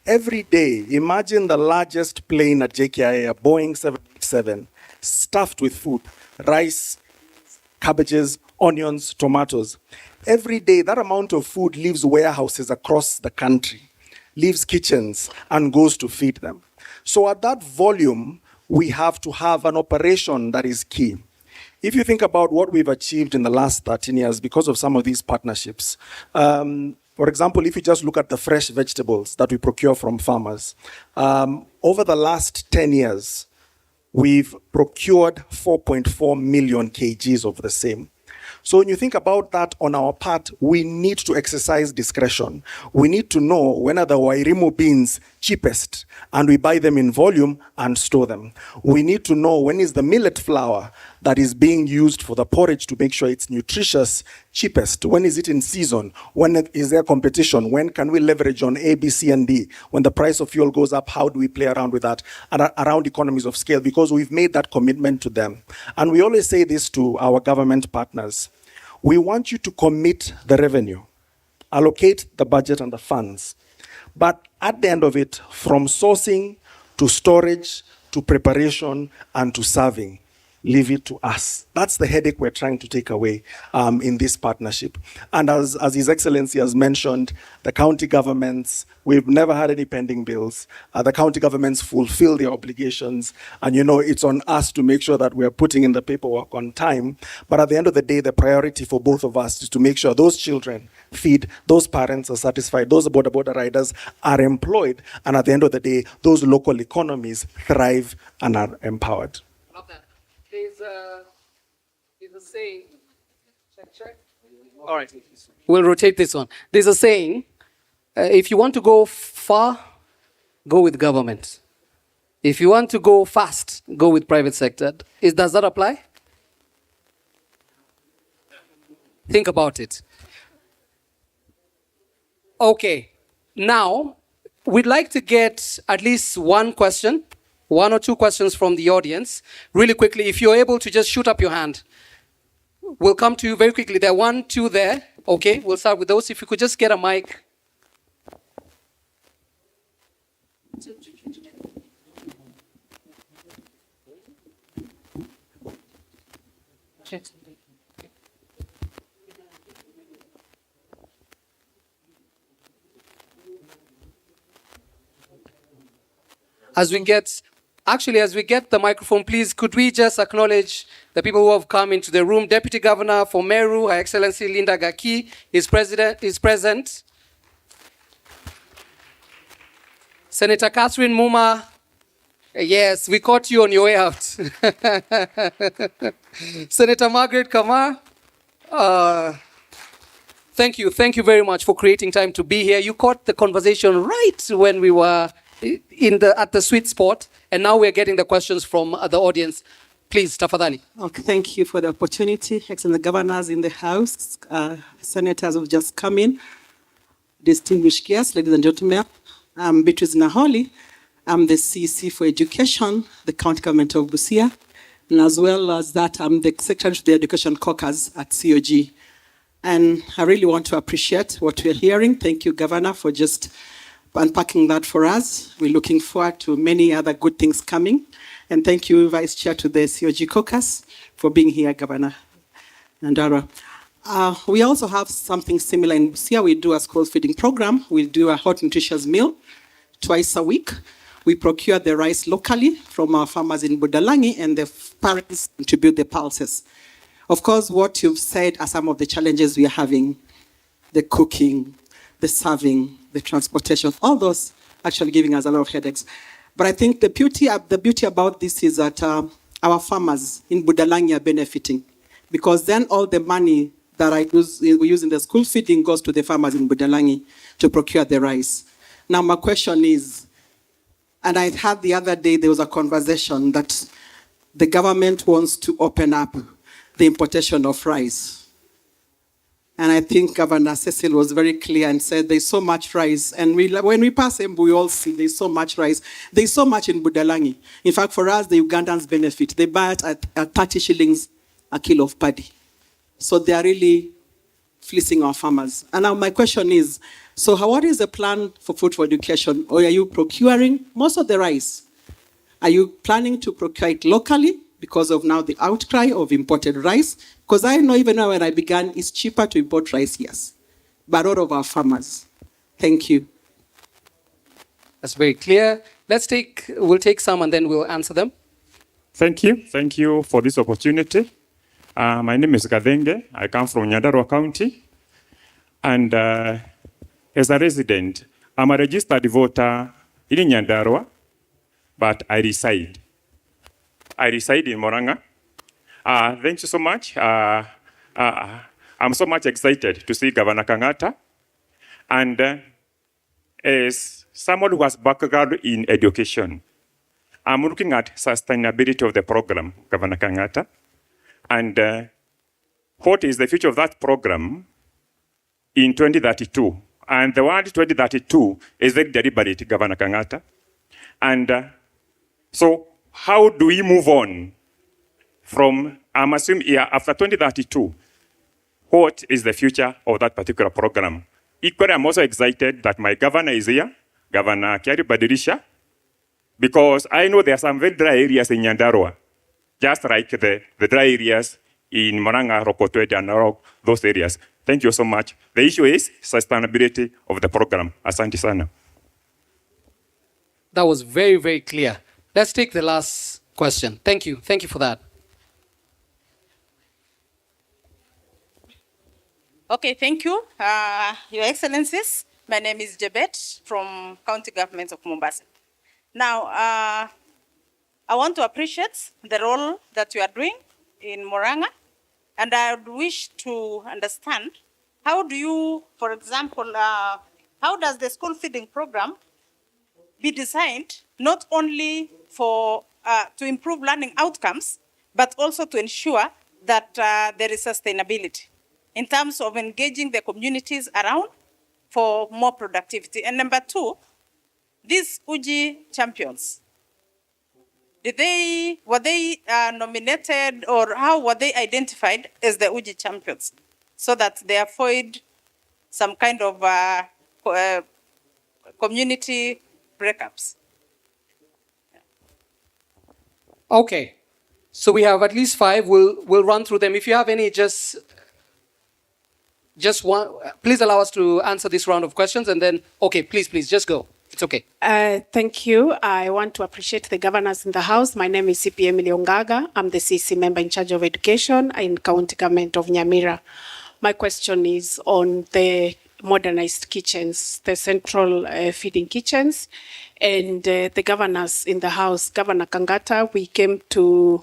Every day, imagine the largest plane at JKIA, a Boeing 787, stuffed with food, rice, cabbages, onions, tomatoes. Every day, that amount of food leaves warehouses across the country, leaves kitchens, and goes to feed them. So at that volume, we have to have an operation that is key. If you think about what we've achieved in the last 13 years because of some of these partnerships, for example, if you just look at the fresh vegetables that we procure from farmers, over the last 10 years, we've procured 4.4 million kgs of the same. So when you think about that on our part, we need to exercise discretion. We need to know when are the Wairimu beans cheapest, and we buy them in volume and store them. We need to know when is the millet flour that is being used for the porridge to make sure it's nutritious cheapest. When is it in season? When is there competition? When can we leverage on A, B, C, and D? When the price of fuel goes up, how do we play around with that? And around economies of scale, because we've made that commitment to them. And we always say this to our government partners. We want you to commit the revenue, allocate the budget and the funds. But at the end of it, from sourcing to storage to preparation and to serving, leave it to us. That's the headache we're trying to take away in this partnership. And as His Excellency has mentioned, the county governments, we've never had any pending bills. The county governments fulfill their obligations. And it's on us to make sure that we're putting in the paperwork on time. But at the end of the day, the priority for both of us is to make sure those children feed, those parents are satisfied, those border riders are employed. And at the end of the day, those local economies thrive and are empowered. Love that. There's a saying. Check. All right. We'll rotate this one. There's a saying, if you want to go far, go with government. If you want to go fast, go with private sector. Does that apply? Think about it. Okay. Now, we'd like to get at least one or two questions from the audience. Really quickly, if you're able to just shoot up your hand. We'll come to you very quickly. There are 1, 2 there. Okay, we'll start with those. If you could just get a mic. As we get the microphone, please, could we just acknowledge the people who have come into the room? Deputy Governor for Meru, Her Excellency Linda Gaki is present. Senator Catherine Muma, yes, we caught you on your way out. Senator Margaret Kamar, thank you very much for creating time to be here. You caught the conversation right when we were at the sweet spot, and now we're getting the questions from the audience. Please, tafadhali. Okay, thank you for the opportunity. Excellent governors in the House, senators have just come in, distinguished guests, ladies and gentlemen. I'm Beatrice Naholi. I'm the CC for Education, the County Government of Busia, and as well as that, I'm the Secretary to the Education Caucus at COG. And I really want to appreciate what we're hearing. Thank you, Governor, for just unpacking that for us. We're looking forward to many other good things coming. And thank you, Vice Chair to the COG Caucus, for being here, Governor Nandara. We also have something similar in Busia. We do a school feeding program. We do a hot nutritious meal twice a week. We procure the rice locally from our farmers in Budalangi, and the parents contribute the pulses. Of course, what you've said are some of the challenges we are having: the cooking, the serving, the transportation, all those actually giving us a lot of headaches. But I think the beauty about this is that our farmers in Budalangi are benefiting, because then all the money that we use in the school feeding goes to the farmers in Budalangi to procure the rice. Now my question is, and I heard the other day there was a conversation that the government wants to open up the importation of rice. And I think Governor Cecil was very clear and said there's so much rice. And when we pass Embu, we all see there's so much rice. There's so much in Budalangi. In fact, for us, the Ugandans benefit. They buy it at 30 shillings a kilo of paddy. So they are really fleecing our farmers. And now my question is, so what is the plan for food for education? Or are you procuring most of the rice? Are you planning to procure it locally because of now the outcry of imported rice? Because I know even now when I began, it's cheaper to import rice, yes. But all of our farmers. Thank you. That's very clear. We'll take some and then we'll answer them. Thank you. Thank you for this opportunity. My name is Gadenge. I come from Nyandarua County. And as a resident, I'm a registered voter in Nyandarua, but I reside in Moranga. Thank you so much. I'm so much excited to see Governor Kangata. And as someone who has background in education, I'm looking at sustainability of the program, Governor Kangata. And what is the future of that program in 2032? And the word 2032 is very deliberate, Governor Kangata. And so how do we move on from, I'm assuming, after 2032, what is the future of that particular program? Equally, I'm also excited that my governor is here, Governor Kiari Badirisha, because I know there are some very dry areas in Nyandarua, just like the dry areas in Moranga, Rokotwede, and all those areas. Thank you so much. The issue is sustainability of the program. Asante sana. That was very, very clear. Let's take the last question. Thank you. Thank you for that. Okay, thank you. Your Excellencies, my name is Jebet from County Government of Mombasa. Now, I want to appreciate the role that you are doing in Moranga, and I would wish to understand how do you, for example, how does the school feeding program be designed not only for to improve learning outcomes, but also to ensure that there is sustainability in terms of engaging the communities around for more productivity. And number two, these Uji champions, were they nominated, or how were they identified as the Uji champions, so that they avoid some kind of community breakups? Okay. So we have at least 5. We'll run through them. If you have any, just one. Please allow us to answer this round of questions, and then, okay, please, just go. It's okay. Thank you. I want to appreciate the governors in the House. My name is CP Emily Ongaga. I'm the CC member in charge of education in County Government of Nyamira. My question is on the modernized kitchens, the central feeding kitchens, and the governors in the House. Governor Kangata, we came to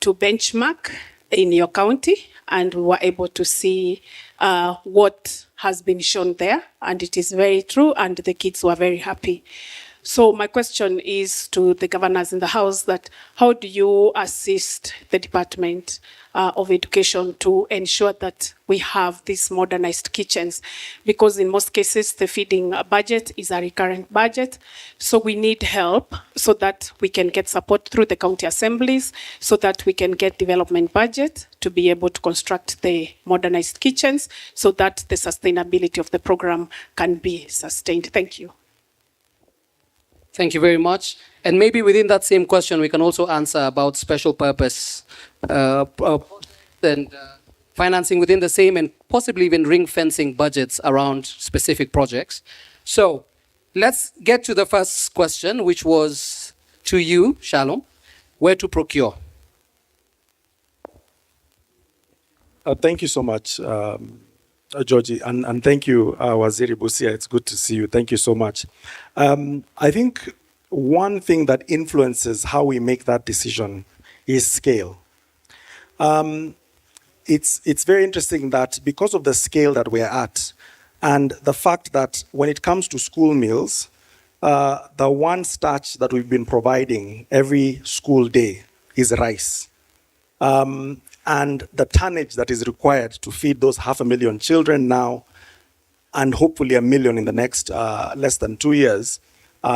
benchmark in your county, and we were able to see what has been shown there, and it is very true, and the kids were very happy. So my question is to the governors in the House that how do you assist the Department of Education to ensure that we have these modernized kitchens? Because in most cases, the feeding budget is a recurrent budget. So we need help so that we can get support through the county assemblies, so that we can get development budget to be able to construct the modernized kitchens, so that the sustainability of the program can be sustained. Thank you. Thank you very much. And maybe within that same question, we can also answer about special purpose and financing within the same, and possibly even ring fencing budgets around specific projects. So let's get to the first question, which was to you, Shalom. Where to procure? Thank you so much, Georgie, and thank you, Waziri Busia. It's good to see you. Thank you so much. I think one thing that influences how we make that decision is scale. It's very interesting that because of the scale that we're at, and the fact that when it comes to school meals, the one starch that we've been providing every school day is rice. And the tonnage that is required to feed those 500,000 children now, and hopefully 1 million in the next less than 2 years,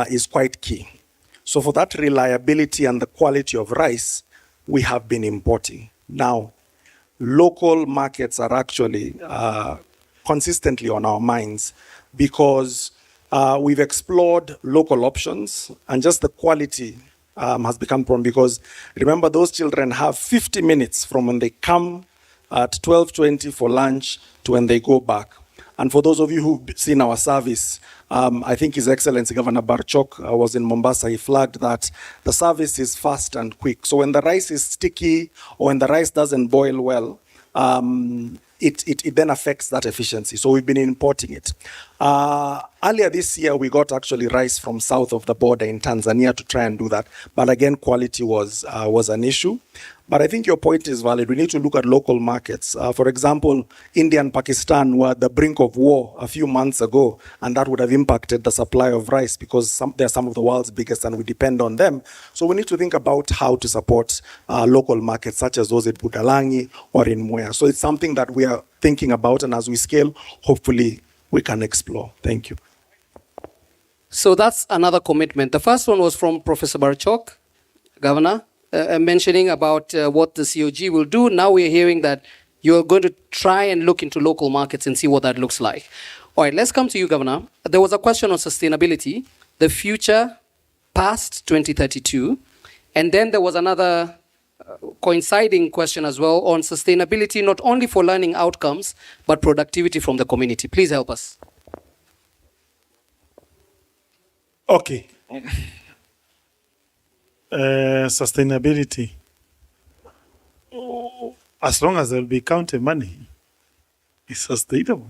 is quite key. So for that reliability and the quality of rice, we have been importing. Now, local markets are actually consistently on our minds because we've explored local options, and just the quality has become problem, because remember, those children have 50 minutes from when they come at 12:20 for lunch to when they go back. And for those of you who've seen our service, I think His Excellency Governor Barchok was in Mombasa. He flagged that the service is fast and quick. So when the rice is sticky or when the rice doesn't boil well, it then affects that efficiency. So we've been importing it. Earlier this year, we got actually rice from south of the border in Tanzania to try and do that. But again, quality was an issue. But I think your point is valid. We need to look at local markets. For example, India and Pakistan were at the brink of war a few months ago, and that would have impacted the supply of rice because they're some of the world's biggest and we depend on them. So we need to think about how to support local markets such as those in Budalangi or in Mwea. So it's something that we are thinking about, and as we scale, hopefully we can explore. Thank you. So that's another commitment. The first one was from Professor Barchok, Governor, mentioning about what the COG will do. Now we're hearing that you're going to try and look into local markets and see what that looks like. All right, let's come to you, Governor. There was a question on sustainability, the future past 2032. And then there was another coinciding question as well on sustainability, not only for learning outcomes, but productivity from the community. Please help us. Okay. Sustainability. As long as there will be county money, it's sustainable.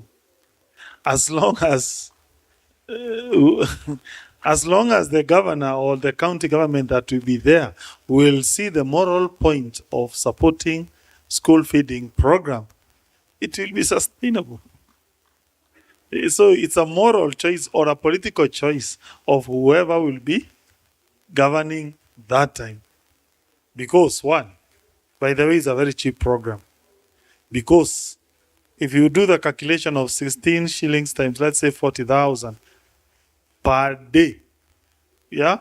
As long as the governor or the county government that will be there will see the moral point of supporting school feeding program, it will be sustainable. So it's a moral choice or a political choice of whoever will be governing that time. Because one, by the way, it's a very cheap program. Because if you do the calculation of 16 shillings times, let's say 40,000 per day, yeah,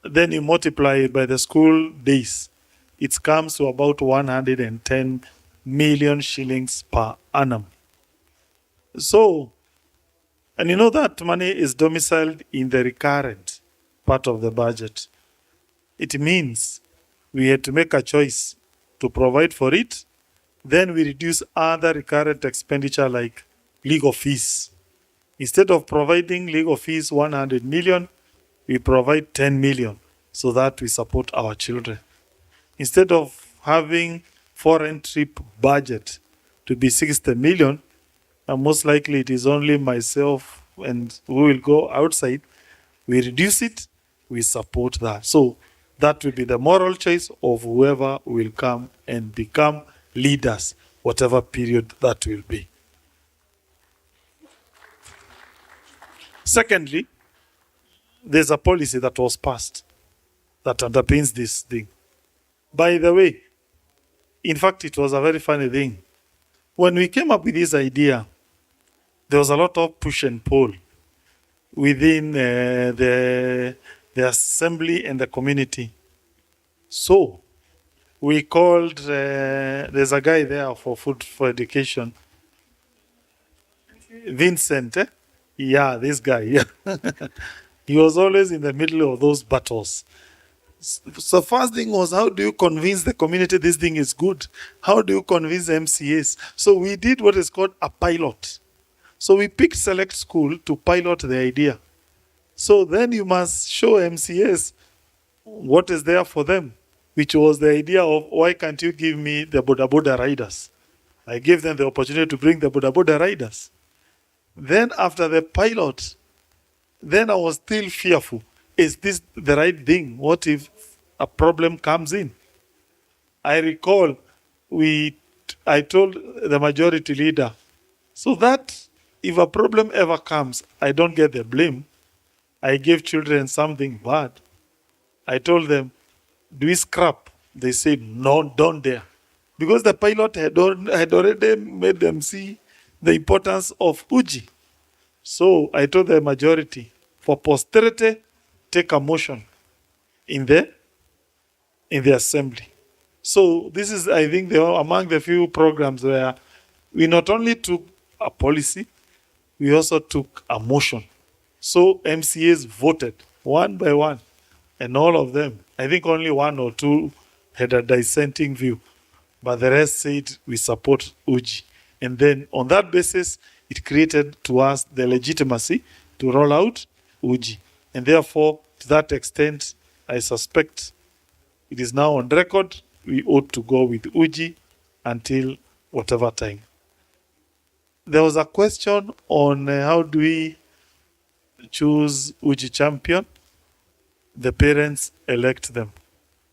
then you multiply it by the school days, it comes to about 110 million shillings per annum. So, and you know that money is domiciled in the recurrent part of the budget. It means we had to make a choice to provide for it. Then we reduce other recurrent expenditure like legal fees. Instead of providing legal fees 100 million, we provide 10 million so that we support our children. Instead of having foreign trip budget to be 60 million, and most likely it is only myself and we will go outside, we reduce it, we support that. So that will be the moral choice of whoever will come and become leaders, whatever period that will be. Secondly, there's a policy that was passed that underpins this thing. By the way, in fact, it was a very funny thing. When we came up with this idea, there was a lot of push and pull within the assembly and the community. So we called, there's a guy there for Food for Education, Vincent. Yeah, this guy. Yeah. He was always in the middle of those battles. So first thing was, how do you convince the community this thing is good? How do you convince MCAs? So we did what is called a pilot. So we picked select school to pilot the idea. So then you must show MCAs what is there for them, which was the idea of why can't you give me the Boda Boda riders? I gave them the opportunity to bring the Boda Boda riders. Then after the pilot, then I was still fearful. Is this the right thing? What if a problem comes in? I recall I told the majority leader, so that if a problem ever comes, I don't get the blame. I gave children something bad. I told them, do we scrap? They said, no, don't dare. Because the pilot had already made them see the importance of Uji. So I told the majority, for posterity, take a motion in the assembly. So this is, I think, among the few programs where we not only took a policy, we also took a motion. So MCAs voted one by one, and all of them, I think only one or two had a dissenting view, but the rest said we support Uji. And then on that basis, it created to us the legitimacy to roll out Uji. And therefore, to that extent, I suspect it is now on record, we ought to go with Uji until whatever time. There was a question on how do we choose Uji champion? The parents elect them.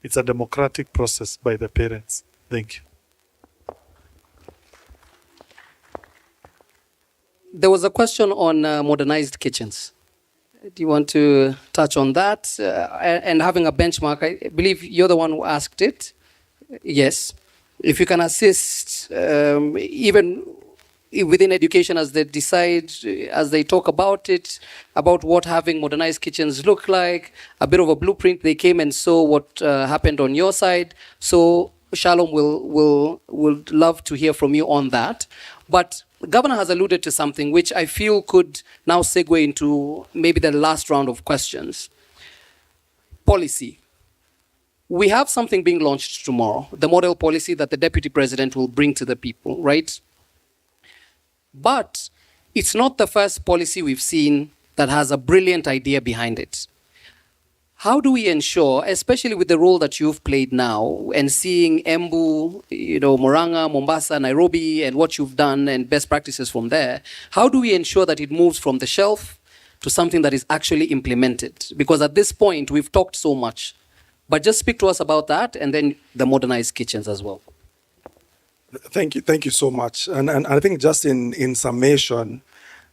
It's a democratic process by the parents. Thank you. There was a question on modernized kitchens. Do you want to touch on that? And having a benchmark, I believe you're the one who asked it. Yes. If you can assist, even within education as they decide, as they talk about it, about what having modernized kitchens look like, a bit of a blueprint. They came and saw what happened on your side. So Shalom will love to hear from you on that. But the governor has alluded to something which I feel could now segue into maybe the last round of questions. Policy. We have something being launched tomorrow, the model policy that the deputy president will bring to the people, right? But it's not the first policy we've seen that has a brilliant idea behind it. How do we ensure, especially with the role that you've played now and seeing Embu, Murang'a, Mombasa, Nairobi, and what you've done and best practices from there, how do we ensure that it moves from the shelf to something that is actually implemented? Because at this point, we've talked so much. But just speak to us about that and then the modernized kitchens as well. Thank you so much. And I think just in summation,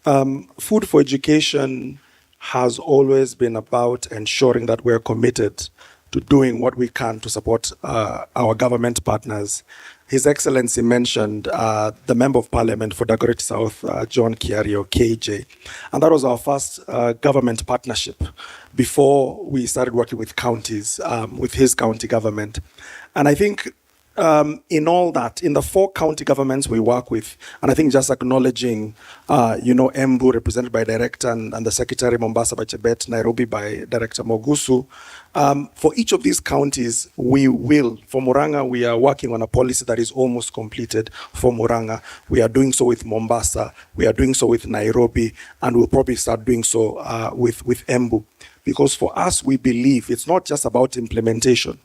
Food for Education has always been about ensuring that we're committed to doing what we can to support our government partners. His Excellency mentioned the Member of Parliament for Dagoretti South, John Kiario, KJ. And that was our first government partnership before we started working with counties, with his county government. And I think in all that, in the 4 county governments we work with, and I think just acknowledging, Embu represented by Director and the Secretary, Mombasa by Chebet, Nairobi by Director Mogusu. For each of these counties, we will, for Murang'a, we are working on a policy that is almost completed for Murang'a. We are doing so with Mombasa, we are doing so with Nairobi, and we'll probably start doing so with Embu. Because for us, we believe it's not just about implementation.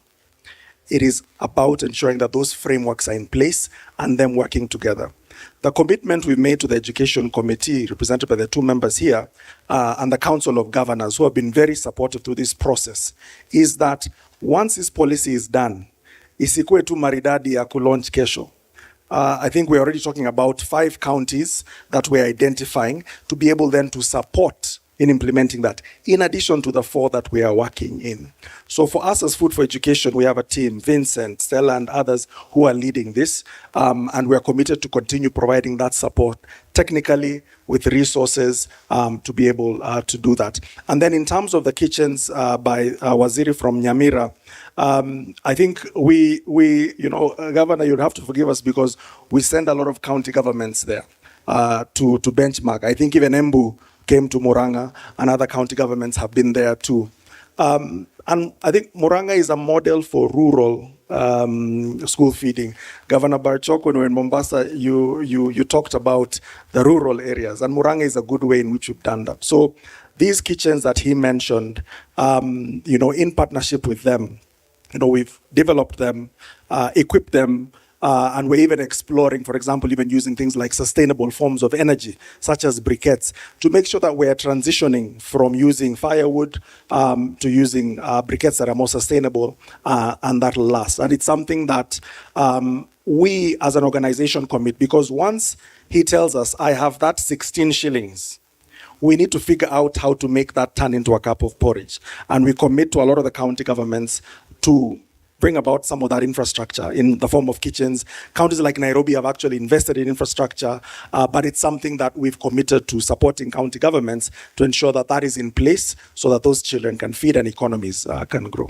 It is about ensuring that those frameworks are in place and them working together. The commitment we've made to the Education Committee, represented by the 2 members here, and the Council of Governors, who have been very supportive through this process, is that once this policy is done, isikuwe tu maridadi ya kulaunch kesho. I think we're already talking about 5 counties that we're identifying to be able then to support in implementing that, in addition to the 4 that we are working in. So for us as Food for Education, we have a team, Vincent, Stella, and others who are leading this, and we're committed to continue providing that support technically with resources to be able to do that. And then in terms of the kitchens by Waziri from Nyamira, I think we Governor, you'd have to forgive us because we send a lot of county governments there to benchmark. I think even Embu came to Murang'a, and other county governments have been there too. And I think Murang'a is a model for rural school feeding. Governor Barchok, when we were in Mombasa, you talked about the rural areas, and Murang'a is a good way in which we've done that. So these kitchens that he mentioned, in partnership with them, we've developed them, equipped them, and we're even exploring, for example, even using things like sustainable forms of energy, such as briquettes, to make sure that we're transitioning from using firewood to using briquettes that are more sustainable and that will last. And it's something that we as an organization commit, because once he tells us, I have that 16 shillings, we need to figure out how to make that turn into a cup of porridge. And we commit to a lot of the county governments to bring about some of that infrastructure in the form of kitchens. Counties like Nairobi have actually invested in infrastructure, but it's something that we've committed to supporting county governments to ensure that that is in place so that those children can feed and economies can grow.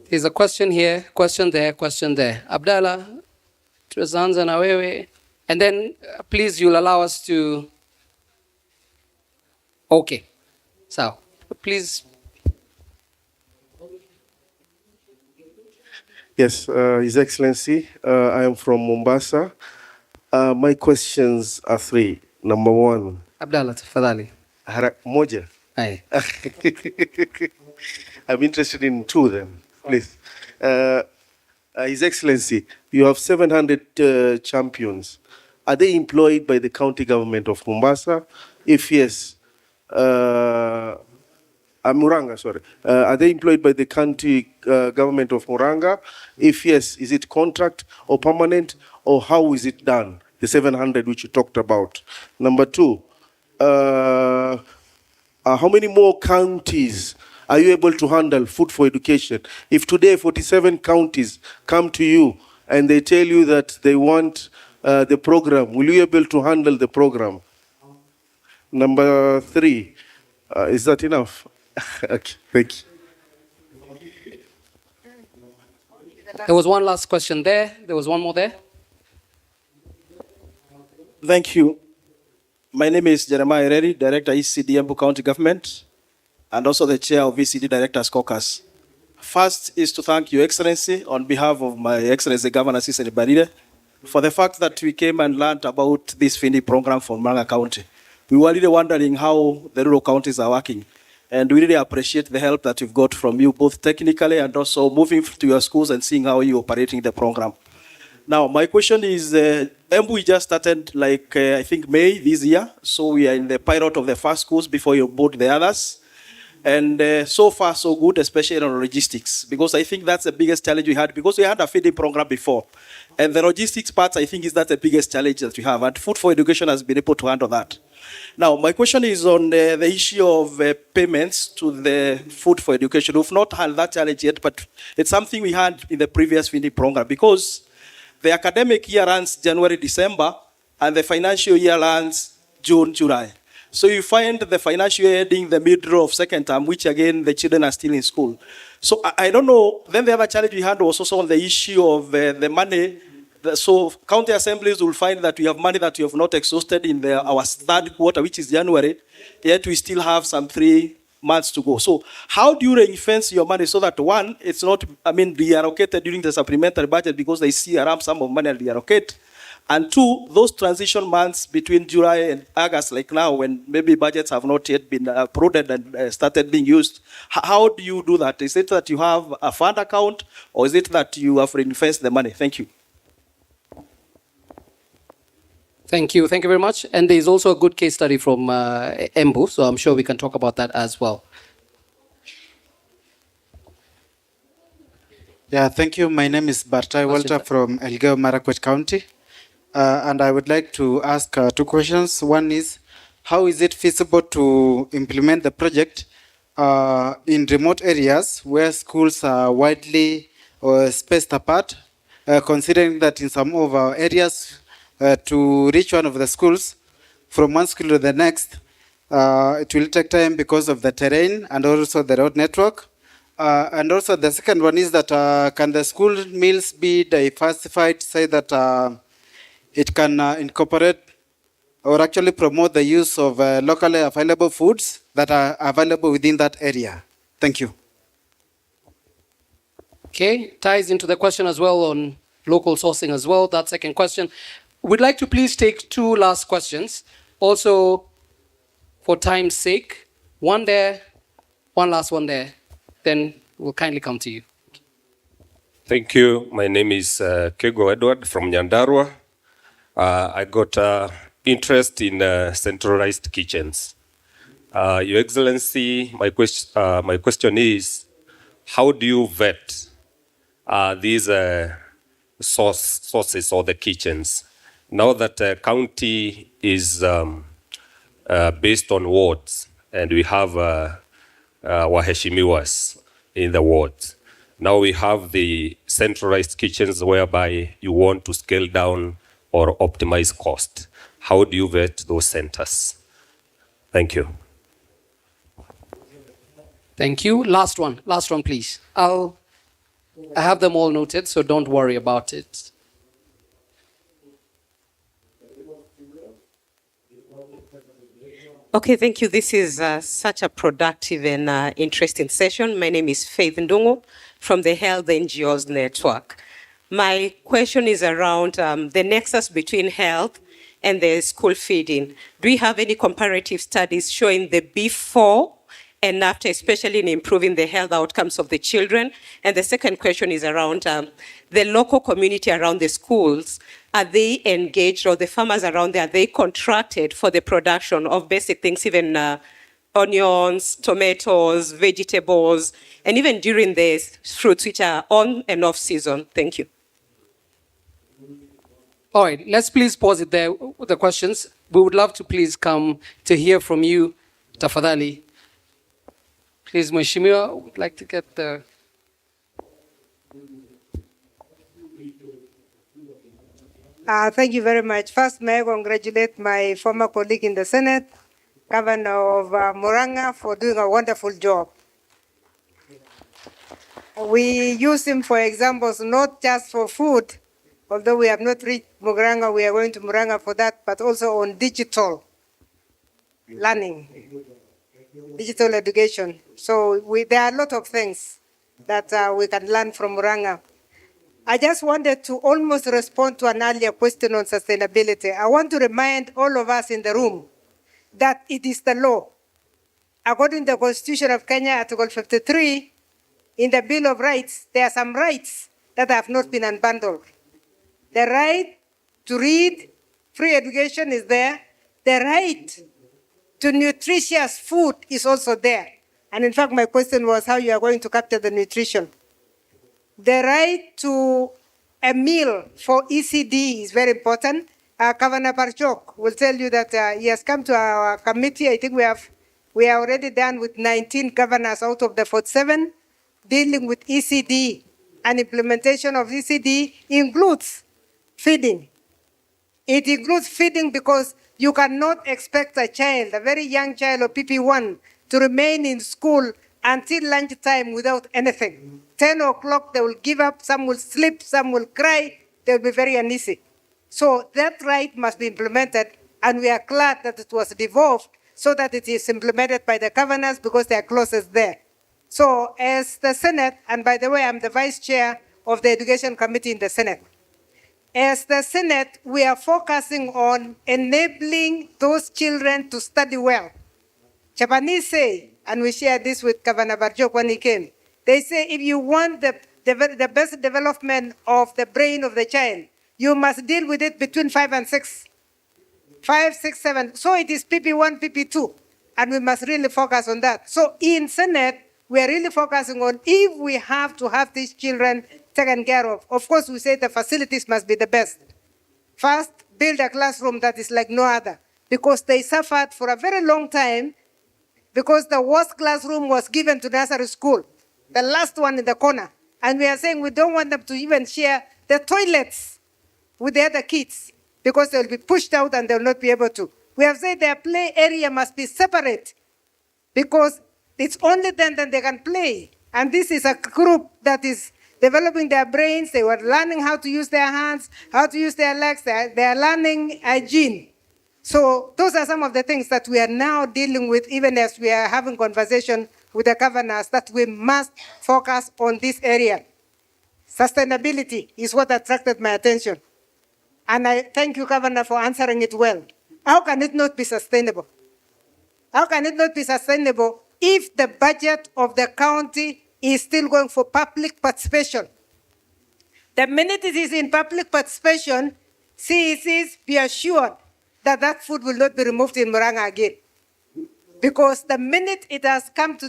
There's a question here, question there, question there. Abdallah, tuanza na wewe. And then, please, you'll allow us to... Okay. So, please... Yes, His Excellency, I am from Mombasa. My questions are three. Number one. Abdallah, tafadhali. Moja. Aye. I'm interested in two of them, please. His Excellency, you have 700 champions. Are they employed by the county government of Mombasa? If yes, Muranga, sorry. Are they employed by the county government of Muranga? If yes, is it contract or permanent, or how is it done? The 700 which you talked about. Number two, how many more counties are you able to handle food for education? If today 47 counties come to you and they tell you that they want the program, will you be able to handle the program? Number three, is that enough? Okay, thank you. There was one last question there. There was one more there. Thank you. My name is Jeremiah Reri, Director ECD Embu County Government, and also the Chair of ECD Directors Caucus. First is to thank Your Excellency on behalf of my Excellency Governor Cicely Baride for the fact that we came and learned about this feeding program from Murang'a County. We were really wondering how the rural counties are working. And we really appreciate the help that we've got from you, both technically and also moving to your schools and seeing how you're operating the program. Now, my question is, Embu just started I think May this year. So we are in the pilot of the first schools before you board the others. And so far, so good, especially on logistics, because I think that's the biggest challenge we had, because we had a feeding program before. And the logistics part, I think, is that the biggest challenge that we have. And Food for Education has been able to handle that. Now, my question is on the issue of payments to the Food for Education. We've not had that challenge yet, but it's something we had in the previous feeding program, because the academic year runs January, December, and the financial year runs June, July. So you find the financial year ending the middle of second term, which again, the children are still in school. So I don't know. Then the other challenge we had was also on the issue of the money. So county assemblies will find that we have money that we have not exhausted in our third quarter, which is January, yet we still have some 3 months to go. So how do you ring-fence your money so that, one, it's not, reallocated during the supplementary budget because they see a lump sum of money and reallocate, and two, those transition months between July and August, like now, when maybe budgets have not yet been approved and started being used, how do you do that? Is it that you have a fund account, or is it that you have ring-fenced the money? Thank you. Thank you. Thank you very much. And there's also a good case study from Embu, so I'm sure we can talk about that as well. Yeah, thank you. My name is Bartai Walter from Elgeyo Marakwet County. And I would like to ask two questions. One is, how is it feasible to implement the project in remote areas where schools are widely spaced apart, considering that in some of our areas, to reach one of the schools from one school to the next, it will take time because of the terrain and also the road network. And also the second one is that can the school meals be diversified, say that it can incorporate or actually promote the use of locally available foods that are available within that area? Thank you. Okay, ties into the question as well on local sourcing as well, that second question. We'd like to please take two last questions. Also, for time's sake. One there, one last one there. Then we'll kindly come to you. Thank you. My name is Kego Edward from Nyandarua. I got interest in centralized kitchens. Your Excellency, my question is, how do you vet these sources or the kitchens? Now that county is based on wards, and we have waheshimiwas in the wards. Now we have the centralized kitchens whereby you want to scale down or optimize cost. How do you vet those centers? Thank you. Thank you. Last one, please. I have them all noted, so don't worry about it. Okay, thank you. This is such a productive and interesting session. My name is Faith Ndungu from the Health NGOs Network. My question is around the nexus between health and the school feeding. Do we have any comparative studies showing the before and after, especially in improving the health outcomes of the children? And the second question is around the local community around the schools. Are they engaged, or the farmers around there, are they contracted for the production of basic things, even onions, tomatoes, vegetables, and even during the fruits which are on and off season? Thank you. All right, let's please pause it there with the questions. We would love to please come to hear from you, Tafadhali. Please, Mheshimiwa, would like to get the... Thank you very much. First, may I congratulate my former colleague in the Senate, Governor of Murang'a, for doing a wonderful job. We use him for examples, not just for food, although we have not reached Murang'a, we are going to Murang'a for that, but also on digital learning, digital education. So there are a lot of things that we can learn from Murang'a. I just wanted to almost respond to an earlier question on sustainability. I want to remind all of us in the room that it is the law. According to the Constitution of Kenya, Article 53, in the Bill of Rights, there are some rights that have not been unbundled. The right to read, free education is there. The right to nutritious food is also there. And in fact, my question was how you are going to capture the nutrition. The right to a meal for ECD is very important. Governor Parchok will tell you that he has come to our committee. I think we are already done with 19 governors out of the 47 dealing with ECD, and implementation of ECD includes feeding. It includes feeding because you cannot expect a child, a very young child of PP1, to remain in school until lunchtime without anything. 10 o'clock, they will give up, some will sleep, some will cry, they'll be very uneasy. So that right must be implemented, and we are glad that it was devolved so that it is implemented by the governors because they are closest there. So as the Senate, and by the way, I'm the Vice Chair of the Education Committee in the Senate. As the Senate, we are focusing on enabling those children to study well. Japanese say, and we shared this with Governor Barjok when he came, they say if you want the best development of the brain of the child, you must deal with it between 5 and 6. 5, 6, 7. So it is PP1, PP2, and we must really focus on that. So in Senate, we are really focusing on if we have to have these children taken care of. Of course, we say the facilities must be the best. First, build a classroom that is like no other, because they suffered for a very long time because the worst classroom was given to nursery school, the last one in the corner. And we are saying we don't want them to even share the toilets with the other kids because they'll be pushed out and they'll not be able to. We have said their play area must be separate because it's only then that they can play. And this is a group that is developing their brains. They were learning how to use their hands, how to use their legs. They are learning hygiene. So those are some of the things that we are now dealing with, even as we are having conversation with the governors, that we must focus on this area. Sustainability is what attracted my attention. And I thank you, Governor, for answering it well. How can it not be sustainable? How can it not be sustainable if the budget of the county is still going for public participation? The minute it is in public participation, CECs be assured that that food will not be removed in Murang'a again. Because the minute it has come to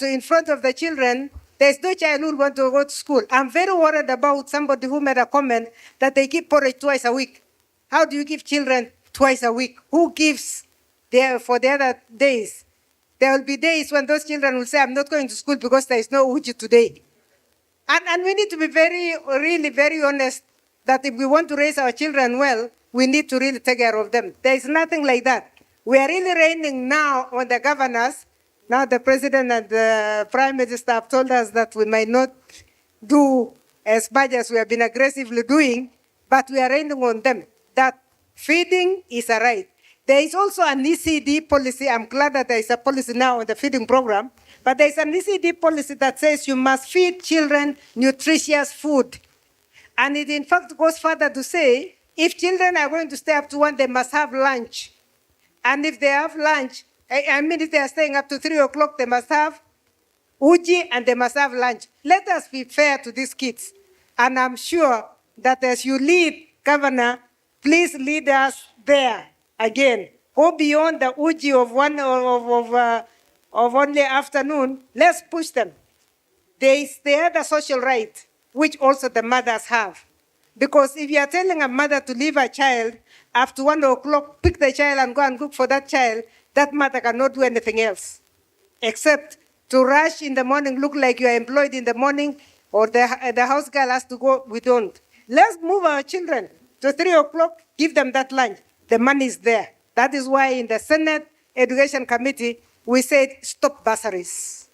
in front of the children, there's no child who will want to go to school. I'm very worried about somebody who made a comment that they give porridge twice a week. How do you give children twice a week? Who gives for the other days? There will be days when those children will say, I'm not going to school because there is no uji today. And we need to be really very honest that if we want to raise our children well, we need to really take care of them. There is nothing like that. We are really raining now on the governors. Now the president and the prime minister have told us that we might not do as much as we have been aggressively doing, but we are raining on them. That feeding is a right. There is also an ECD policy. I'm glad that there is a policy now on the feeding program, but there is an ECD policy that says you must feed children nutritious food. And it in fact goes further to say, if children are going to stay up to 1, they must have lunch. And if they have lunch, if they are staying up to 3 o'clock, they must have uji and they must have lunch. Let us be fair to these kids. And I'm sure that as you lead, Governor, please lead us there again. Go beyond the uji of only afternoon. Let's push them. They have the social right, which also the mothers have. Because if you are telling a mother to leave a child after 1 o'clock, pick the child and go and cook for that child, that mother cannot do anything else except to rush in the morning, look like you are employed in the morning, or the house girl has to go. We don't. Let's move our children to 3 o'clock, give them that lunch. The money is there. That is why in the Senate Education Committee, we said stop bursaries.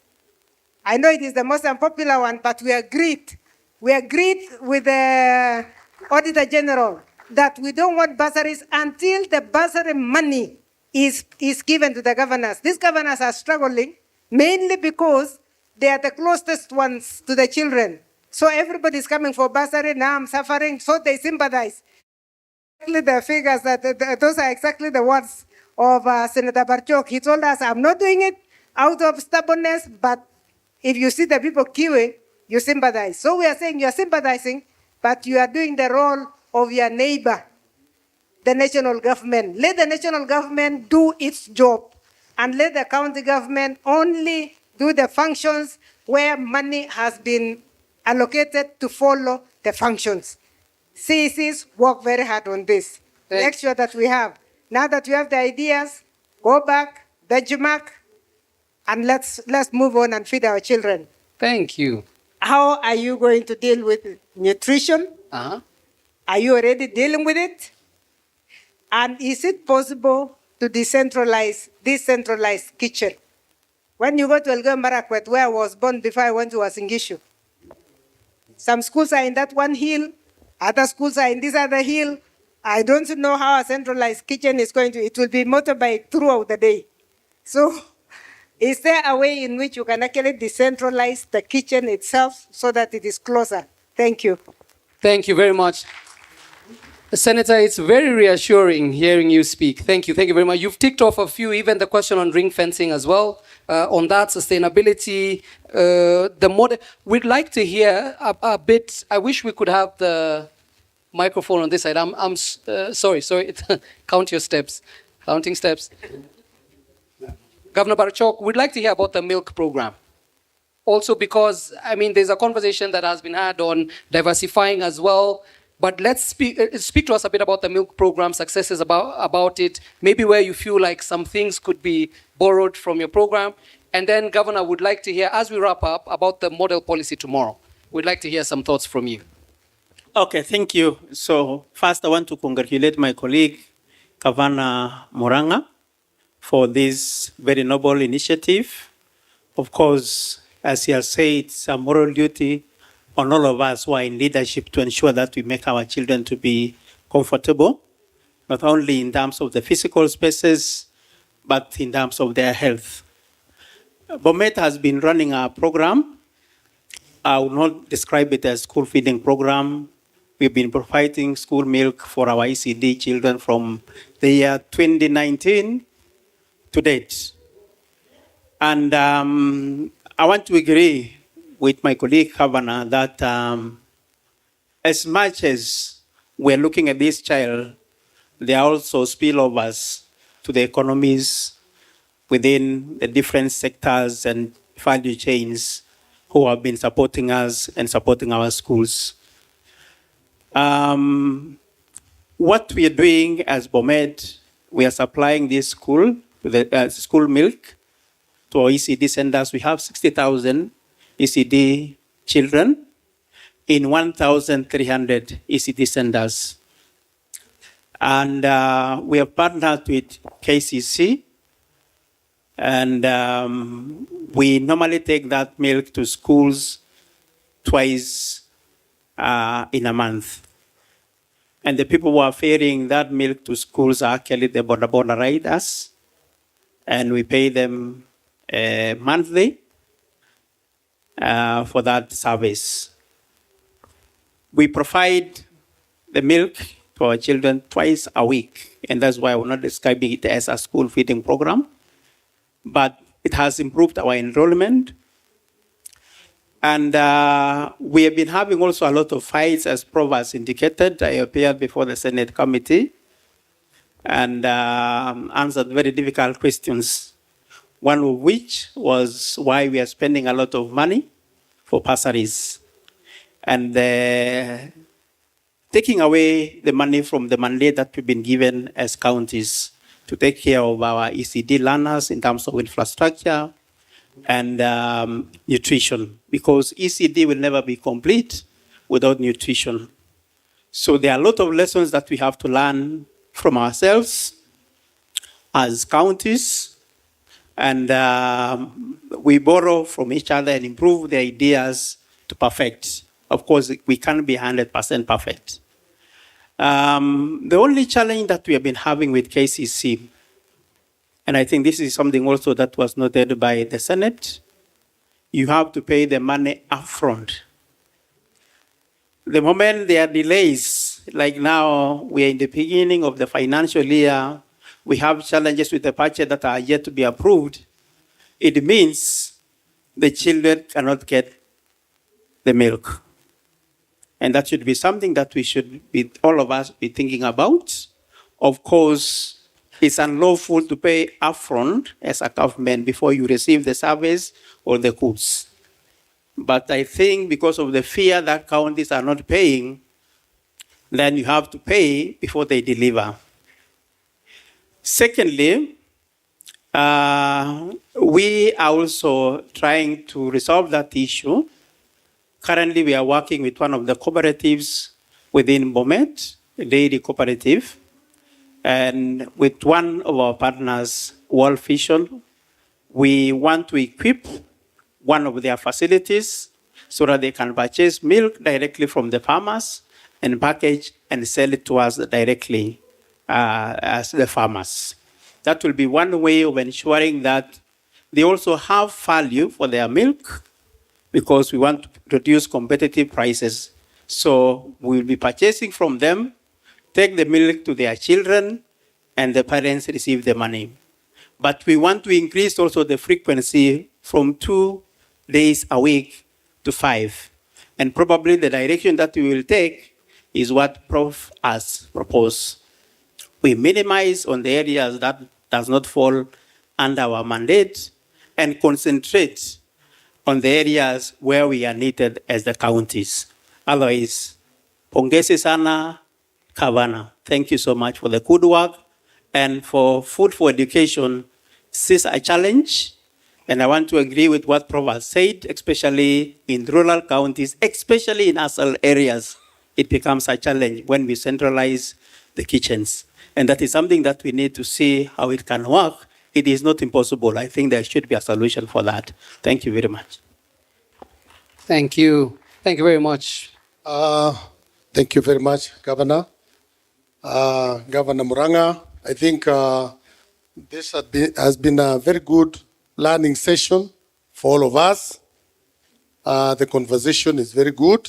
I know it is the most unpopular one, but we agreed. We agreed with the Auditor General that we don't want bursaries until the bursary money is given to the governors. These governors are struggling mainly because they are the closest ones to the children. So everybody is coming for bursary. Now I'm suffering, so they sympathize. Exactly the figures, those are exactly the words of Senator Barchok. He told us, I'm not doing it out of stubbornness, but if you see the people queuing, you sympathize. So we are saying you are sympathizing, but you are doing the role of your neighbor, the national government. Let the national government do its job, and let the county government only do the functions where money has been allocated to follow the functions. CECs work very hard on this. Make sure that we have. Now that you have the ideas, go back, benchmark, and let's move on and feed our children. Thank you. How are you going to deal with nutrition? Are you already dealing with it? And is it possible to decentralize kitchen? When you go to Elgeyo Marakwet, where I was born before I went to Wasingishu, some schools are in that one hill, other schools are in this other hill. I don't know how a centralized kitchen is going to, it will be motorbike throughout the day. So is there a way in which you can actually decentralize the kitchen itself so that it is closer? Thank you. Thank you very much. Senator, it's very reassuring hearing you speak. Thank you. Thank you very much. You've ticked off a few, even the question on ring fencing as well. On that, sustainability, the model. We'd like to hear a bit. I wish we could have the microphone on this side. I'm sorry. Count your steps. Counting steps. Governor Barchok, we'd like to hear about the milk program. Also because, there's a conversation that has been had on diversifying as well. But let's speak to us a bit about the milk program, successes about it, maybe where you feel like some things could be borrowed from your program. And then, Governor, would like to hear, as we wrap up, about the model policy tomorrow. We'd like to hear some thoughts from you. Okay, thank you. So first, I want to congratulate my colleague, Governor Murang'a, for this very noble initiative. Of course, as he has said, it's a moral duty on all of us who are in leadership to ensure that we make our children to be comfortable, not only in terms of the physical spaces, but in terms of their health. Bomet has been running a program. I will not describe it as school feeding program. We've been providing school milk for our ECD children from the year 2019 to date. And I want to agree with my colleague Governor that as much as we're looking at this child, there are also spillovers to the economies within the different sectors and value chains who have been supporting us and supporting our schools. What we are doing as Bomet, we are supplying this school with the school milk to our ECD centers. We have 60,000 ECD children in 1,300 ECD centers. And we have partnered with KCC, and we normally take that milk to schools twice in a month. And the people who are ferrying that milk to schools are actually the boda riders, and we pay them monthly for that service. We provide the milk to our children twice a week, and that's why we're not describing it as a school feeding program, but it has improved our enrollment. And we have been having also a lot of fights, as Prof has indicated. I appeared before the Senate committee and answered very difficult questions, one of which was why we are spending a lot of money for bursaries and taking away the money from the mandate that we've been given as counties to take care of our ECD learners in terms of infrastructure and nutrition, because ECD will never be complete without nutrition. So there are a lot of lessons that we have to learn from ourselves as counties, and we borrow from each other and improve the ideas to perfect. Of course, we can't be 100% perfect. The only challenge that we have been having with KCC, and I think this is something also that was noted by the Senate, you have to pay the money upfront. The moment there are delays, like now we are in the beginning of the financial year, we have challenges with the budget that are yet to be approved, it means the children cannot get the milk. And that should be something that we should be, all of us, be thinking about. Of course, it's unlawful to pay upfront as a government before you receive the service or the goods. But I think because of the fear that counties are not paying, then you have to pay before they deliver. Secondly, we are also trying to resolve that issue. Currently, we are working with one of the cooperatives within Bomet, a dairy cooperative, and with one of our partners, World Vision, we want to equip one of their facilities so that they can purchase milk directly from the farmers and package and sell it to us directly as the farmers. That will be one way of ensuring that they also have value for their milk, because we want to produce competitive prices. So we'll be purchasing from them, take the milk to their children, and the parents receive the money. But we want to increase also the frequency from 2 days a week to 5. And probably the direction that we will take is what Prof has proposed. We minimize on the areas that does not fall under our mandate and concentrate on the areas where we are needed as the counties. Otherwise, pongezi sana, Kavana. Thank you so much for the good work. And for food for education, this is a challenge. And I want to agree with what Prof has said, especially in rural counties, especially in ASAL areas. It becomes a challenge when we centralize the kitchens. And that is something that we need to see how it can work. It is not impossible. I think there should be a solution for that. Thank you very much. Thank you. Thank you very much. Thank you very much, Governor. Governor Muranga, I think this has been a very good learning session for all of us. The conversation is very good.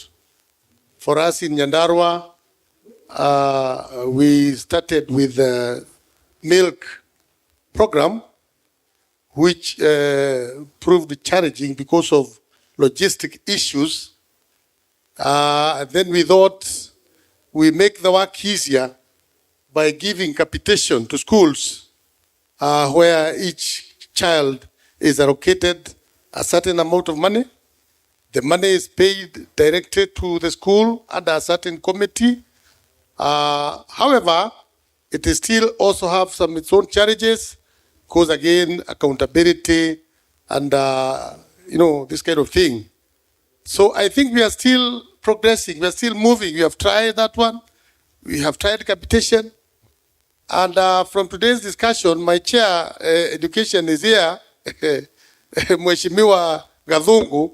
For us in Nyandarua, we started with the milk program which proved challenging because of logistic issues. Then we thought we make the work easier by giving capitation to schools where each child is allocated a certain amount of money. The money is paid directly to the school under a certain committee. However, it is still also have some its own challenges, because again, accountability and this kind of thing. So I think we are still progressing, we are still moving. We have tried that one, we have tried capitation. And from today's discussion, my chair, education, is here, Mheshimiwa Gathungu.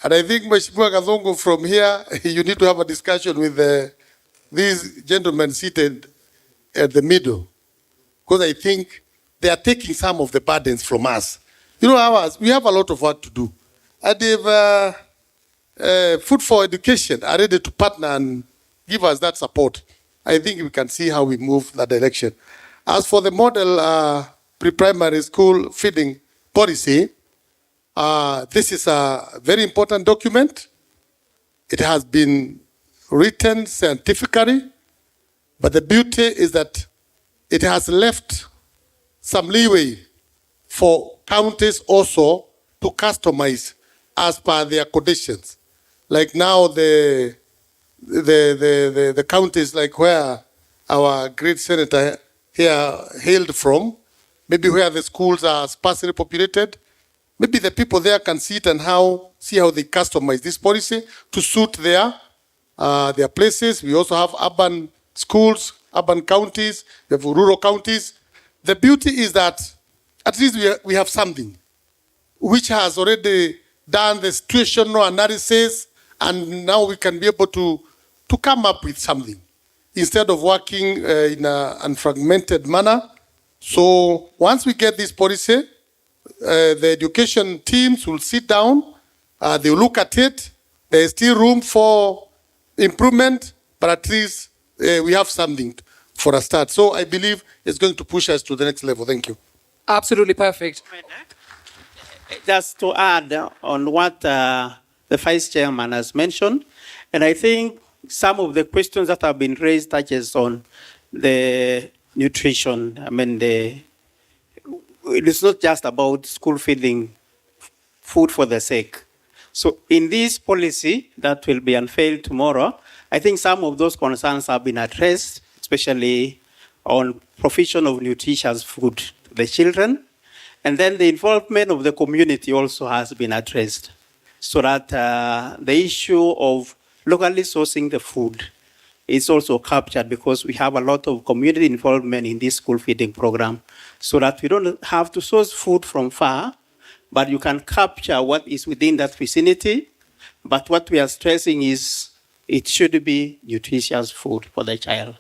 And I think Mheshimiwa Gathungu, from here, you need to have a discussion with these gentlemen seated at the middle. Because I think they are taking some of the burdens from us. You know, we have a lot of work to do. And if Food for Education are ready to partner and give us that support, I think we can see how we move that direction. As for the model pre-primary school feeding policy, this is a very important document. It has been written scientifically, but the beauty is that it has left some leeway for counties also to customize as per their conditions. Like now the counties like where our great senator here hailed from, maybe where the schools are sparsely populated, maybe the people there can sit and see how they customize this policy to suit their places. We also have urban schools, urban counties, we have rural counties. The beauty is that at least we have something which has already done the situational analysis, and now we can be able to come up with something instead of working in a unfragmented manner. So once we get this policy, the education teams will sit down, they will look at it. There is still room for improvement, but at least we have something for a start. So I believe it's going to push us to the next level. Thank you. Absolutely perfect. Just to add on what the Vice Chairman has mentioned, and I think some of the questions that have been raised touches on the nutrition. I mean, it is not just about school feeding, food for the sake. So in this policy that will be unveiled tomorrow, I think some of those concerns have been addressed, especially on provision of nutritious food to the children. And then the involvement of the community also has been addressed, so that the issue of locally sourcing the food is also captured, because we have a lot of community involvement in this school feeding program, so that we don't have to source food from far, but you can capture what is within that vicinity. But what we are stressing is it should be nutritious food for the child.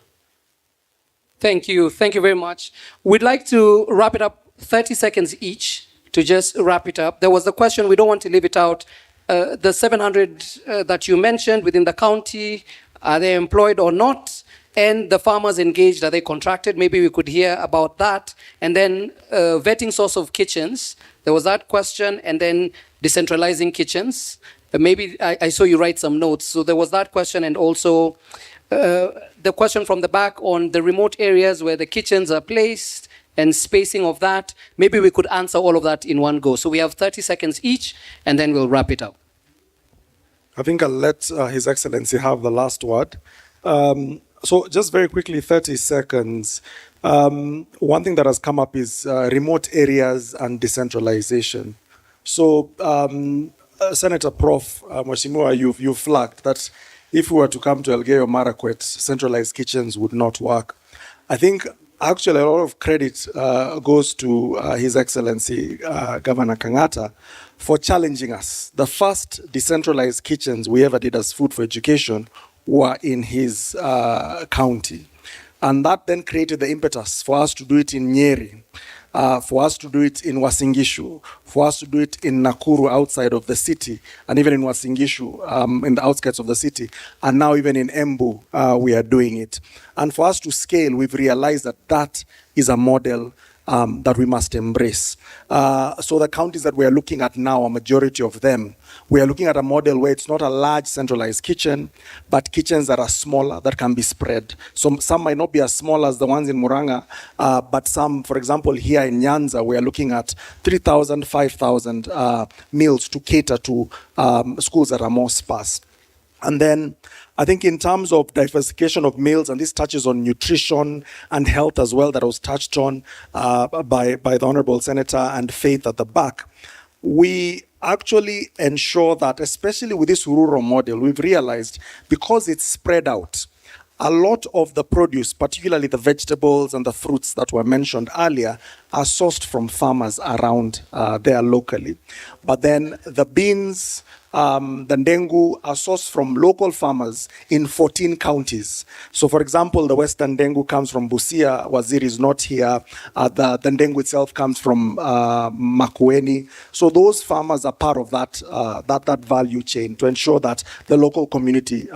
Thank you. Thank you very much. We'd like to wrap it up 30 seconds each to just wrap it up. There was the question, we don't want to leave it out. The 700 that you mentioned within the county, are they employed or not? And the farmers engaged, are they contracted? Maybe we could hear about that. And then vetting source of kitchens, there was that question. And then decentralizing kitchens. Maybe I saw you write some notes. So there was that question, and also the question from the back on the remote areas where the kitchens are placed and spacing of that. Maybe we could answer all of that in one go. So we have 30 seconds each, and then we'll wrap it up. I think I'll let His Excellency have the last word. So just very quickly, 30 seconds. One thing that has come up is remote areas and decentralization. So Senator Prof. Mheshimiwa, you've flagged that if we were to come to Elgeyo Marakwet, centralized kitchens would not work. I think actually a lot of credit goes to His Excellency Governor Kangata for challenging us. The first decentralized kitchens we ever did as Food for Education were in his county. And that then created the impetus for us to do it in Nyeri, for us to do it in Wasingishu, for us to do it in Nakuru outside of the city, and even in Wasingishu in the outskirts of the city. And now even in Embu, we are doing it. And for us to scale, we've realized that that is a model that we must embrace. So the counties that we are looking at now, a majority of them, we are looking at a model where it's not a large centralized kitchen, but kitchens that are smaller, that can be spread. So some might not be as small as the ones in Muranga, but some, for example, here in Nyanza, we are looking at 3,000, 5,000 meals to cater to schools that are more sparse. And then I think in terms of diversification of meals, and this touches on nutrition and health as well, that was touched on by the Honorable Senator and Faith at the back, we actually ensure that, especially with this rural model, we've realized because it's spread out, a lot of the produce, particularly the vegetables and the fruits that were mentioned earlier, are sourced from farmers around there locally. But then the beans, the ndengu are sourced from local farmers in 14 counties. So for example, the Western ndengu comes from Busia, Waziri is not here. The ndengu itself comes from Makueni. So those farmers are part of that value chain to ensure that the local community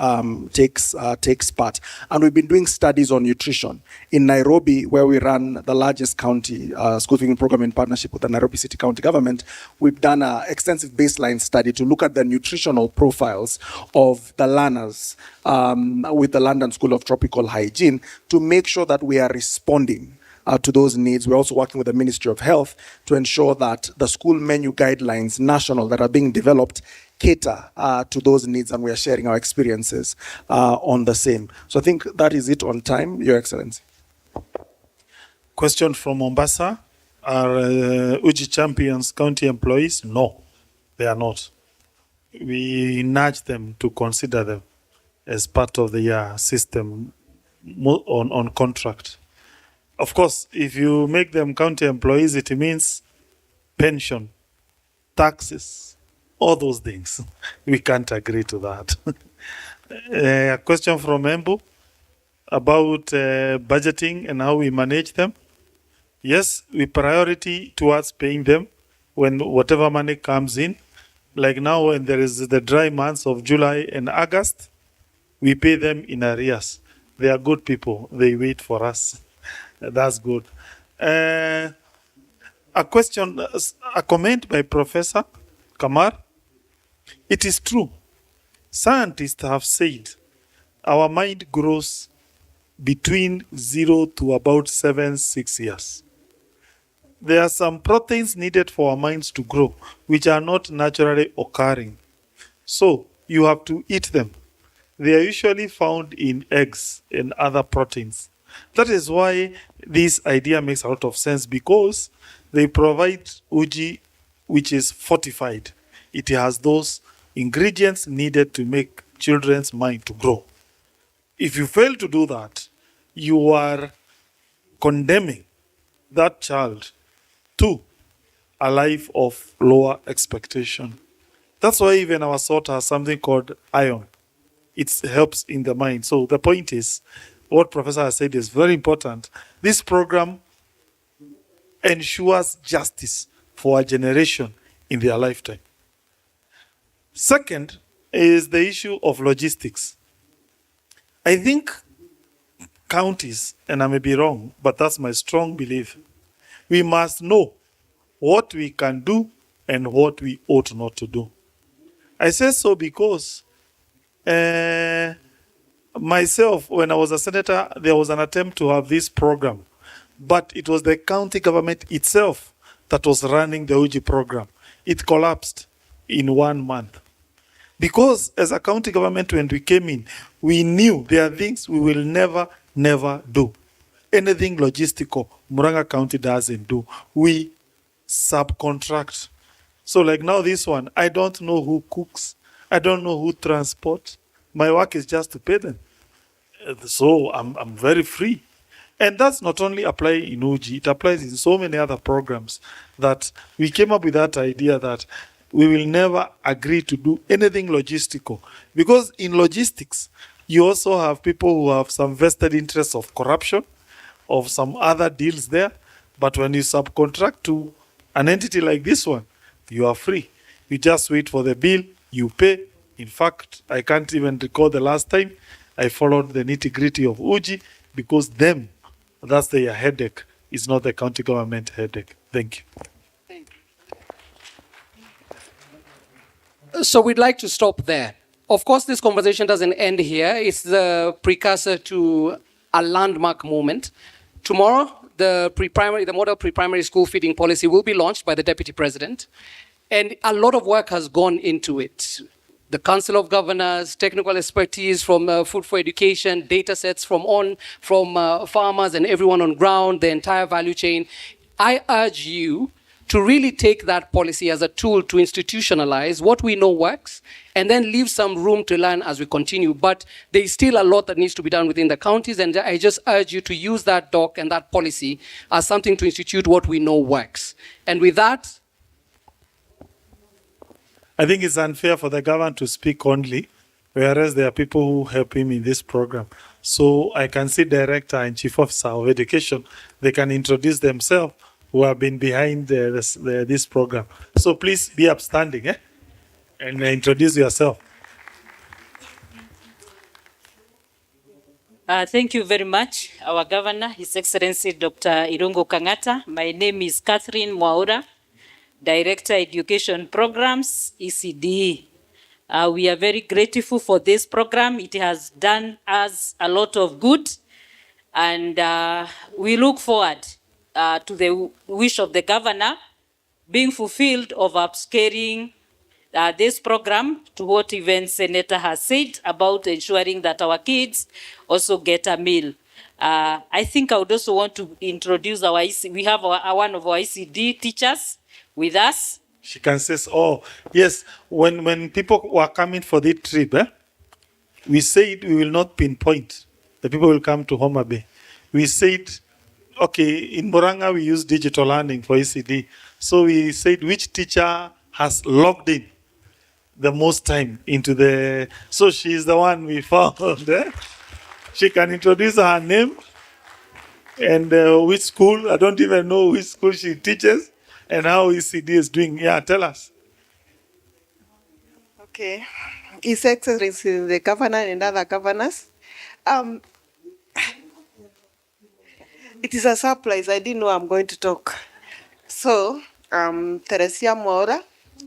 takes part. And we've been doing studies on nutrition. In Nairobi, where we run the largest county school feeding program in partnership with the Nairobi City County Government, we've done an extensive baseline study to look at the nutritional profiles of the learners with the London School of Tropical Hygiene to make sure that we are responding to those needs. We're also working with the Ministry of Health to ensure that the school menu guidelines, national, that are being developed cater to those needs, and we are sharing our experiences on the same. So I think that is it on time, Your Excellency. Question from Mombasa. Are Uji champions county employees? No, they are not. We nudge them to consider them as part of the system on contract. Of course, if you make them county employees, it means pension, taxes, all those things. We can't agree to that. A question from Embu about budgeting and how we manage them. Yes, we priority towards paying them when whatever money comes in. Like now, when there is the dry months of July and August, we pay them in arrears. They are good people. They wait for us. That's good. A question, a comment by Professor Kamar. It is true. Scientists have said our mind grows between 0 to about 6 years. There are some proteins needed for our minds to grow, which are not naturally occurring. So you have to eat them. They are usually found in eggs and other proteins. That is why this idea makes a lot of sense, because they provide uji which is fortified. It has those ingredients needed to make children's mind to grow. If you fail to do that, you are condemning that child to a life of lower expectation. That's why even our salt has something called iron. It helps in the mind. So the point is, what Professor has said is very important. This program ensures justice for a generation in their lifetime. Second is the issue of logistics. I think counties, and I may be wrong, but that's my strong belief, we must know what we can do and what we ought not to do. I say so because myself, when I was a senator, there was an attempt to have this program, but it was the county government itself that was running the UGI program. It collapsed in 1 month. Because as a county government, when we came in, we knew there are things we will never do. Anything logistical, Muranga County doesn't do. We subcontract. So like now this one, I don't know who cooks. I don't know who transports. My work is just to pay them. So I'm very free. And that's not only applying in UGI, it applies in so many other programs that we came up with that idea that we will never agree to do anything logistical. Because in logistics, you also have people who have some vested interests of corruption, of some other deals there. But when you subcontract to an entity like this one, you are free. You just wait for the bill, you pay. In fact, I can't even recall the last time I followed the nitty-gritty of UGI, because that's their headache is not the county government headache. Thank you. So we'd like to stop there. Of course, this conversation doesn't end here. It's the precursor to a landmark moment. Tomorrow, the model pre-primary school feeding policy will be launched by the Deputy President. And a lot of work has gone into it. The Council of Governors, technical expertise from Food for Education, data sets from farmers and everyone on ground, the entire value chain. I urge you to really take that policy as a tool to institutionalize what we know works and then leave some room to learn as we continue. But there is still a lot that needs to be done within the counties, and I just urge you to use that doc and that policy as something to institute what we know works. And with that, I think it's unfair for the government to speak only, whereas there are people who help him in this program. So I can see Director and Chief Officer of Education, they can introduce themselves who have been behind this program. So please be upstanding and introduce yourself. Thank you very much, our Governor, His Excellency Dr. Irungu Kang'ata. My name is Catherine Mwaura, Director Education Programs, ECDE. We are very grateful for this program. It has done us a lot of good, and we look forward to the wish of the Governor being fulfilled of upscaling this program to what even Senator has said about ensuring that our kids also get a meal. I think I would also want to introduce we have one of our ECD teachers with us. She can say, oh, yes, when people were coming for the trip, we said we will not pinpoint. The people will come to Homa Bay. We said, okay, in Murang'a, we use digital learning for ECD. So we said which teacher has logged in the most time into the... So she's the one we found. She can introduce her name and which school. I don't even know which school she teaches and how ECD is doing. Yeah, tell us. Okay. His Excellency, the Governor and other governors. It is a surprise. I didn't know I'm going to talk. So, Teresia Mwaura,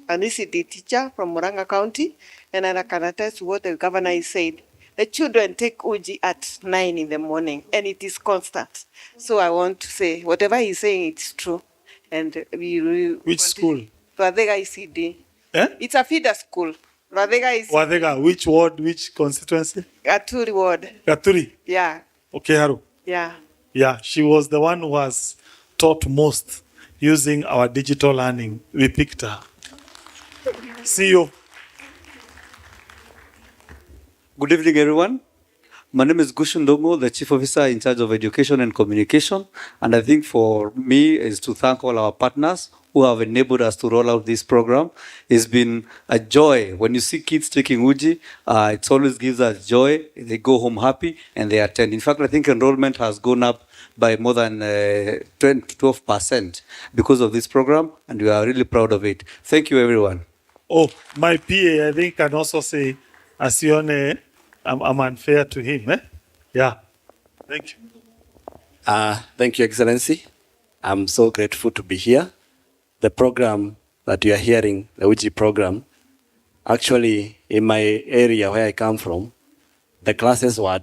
an ECD teacher from Murang'a County, and I can attest to what the Governor is said. The children take uji at 9 in the morning, and it is constant. So I want to say, whatever he's saying, it's true. And which school? Radega ECD. Eh? It's a feeder school. Radega ECD. Wadega, which ward, which constituency? Gaturi ward. Gaturi? Yeah. Okay, Haru. Yeah. Yeah, she was the one who has taught most using our digital learning. We picked her. See you. Good evening, everyone. My name is Gushu Ndongo, the Chief Officer in charge of Education and Communication. And I think for me is to thank all our partners who have enabled us to roll out this program. It's been a joy. When you see kids taking uji, it always gives us joy. They go home happy and they attend. In fact, I think enrollment has gone up by more than 12% because of this program, and we are really proud of it. Thank you, everyone. Oh, my PA, I think, can also say, Asione, I'm unfair to him. Yeah. Thank you. Thank you, Excellency. I'm so grateful to be here. The program that you are hearing, the UGI program, actually in my area where I come from, the classes were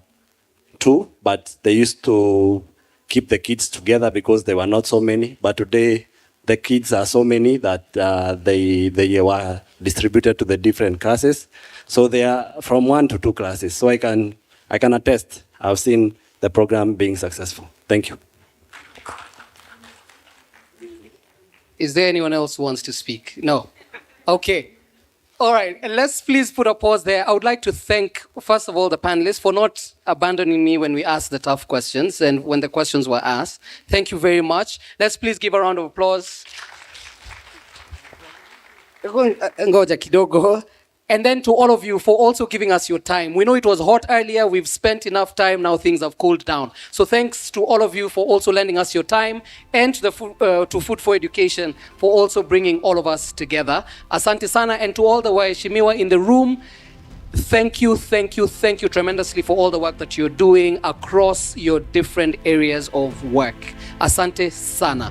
2, but they used to keep the kids together because there were not so many. But today, the kids are so many that they were distributed to the different classes. So they are from 1 to 2 classes. So I can attest, I've seen the program being successful. Thank you. Is there anyone else who wants to speak? No. Okay. All right. And let's please put a pause there. I would like to thank, first of all, the panelists for not abandoning me when we asked the tough questions and when the questions were asked. Thank you very much. Let's please give a round of applause. Ngoja kidogo. And then to all of you for also giving us your time. We know it was hot earlier. We've spent enough time. Now things have cooled down. So thanks to all of you for also lending us your time, and to Food for Education for also bringing all of us together. Asante sana, and to all the waheshimiwa in the room. Thank you tremendously for all the work that you're doing across your different areas of work. Asante sana.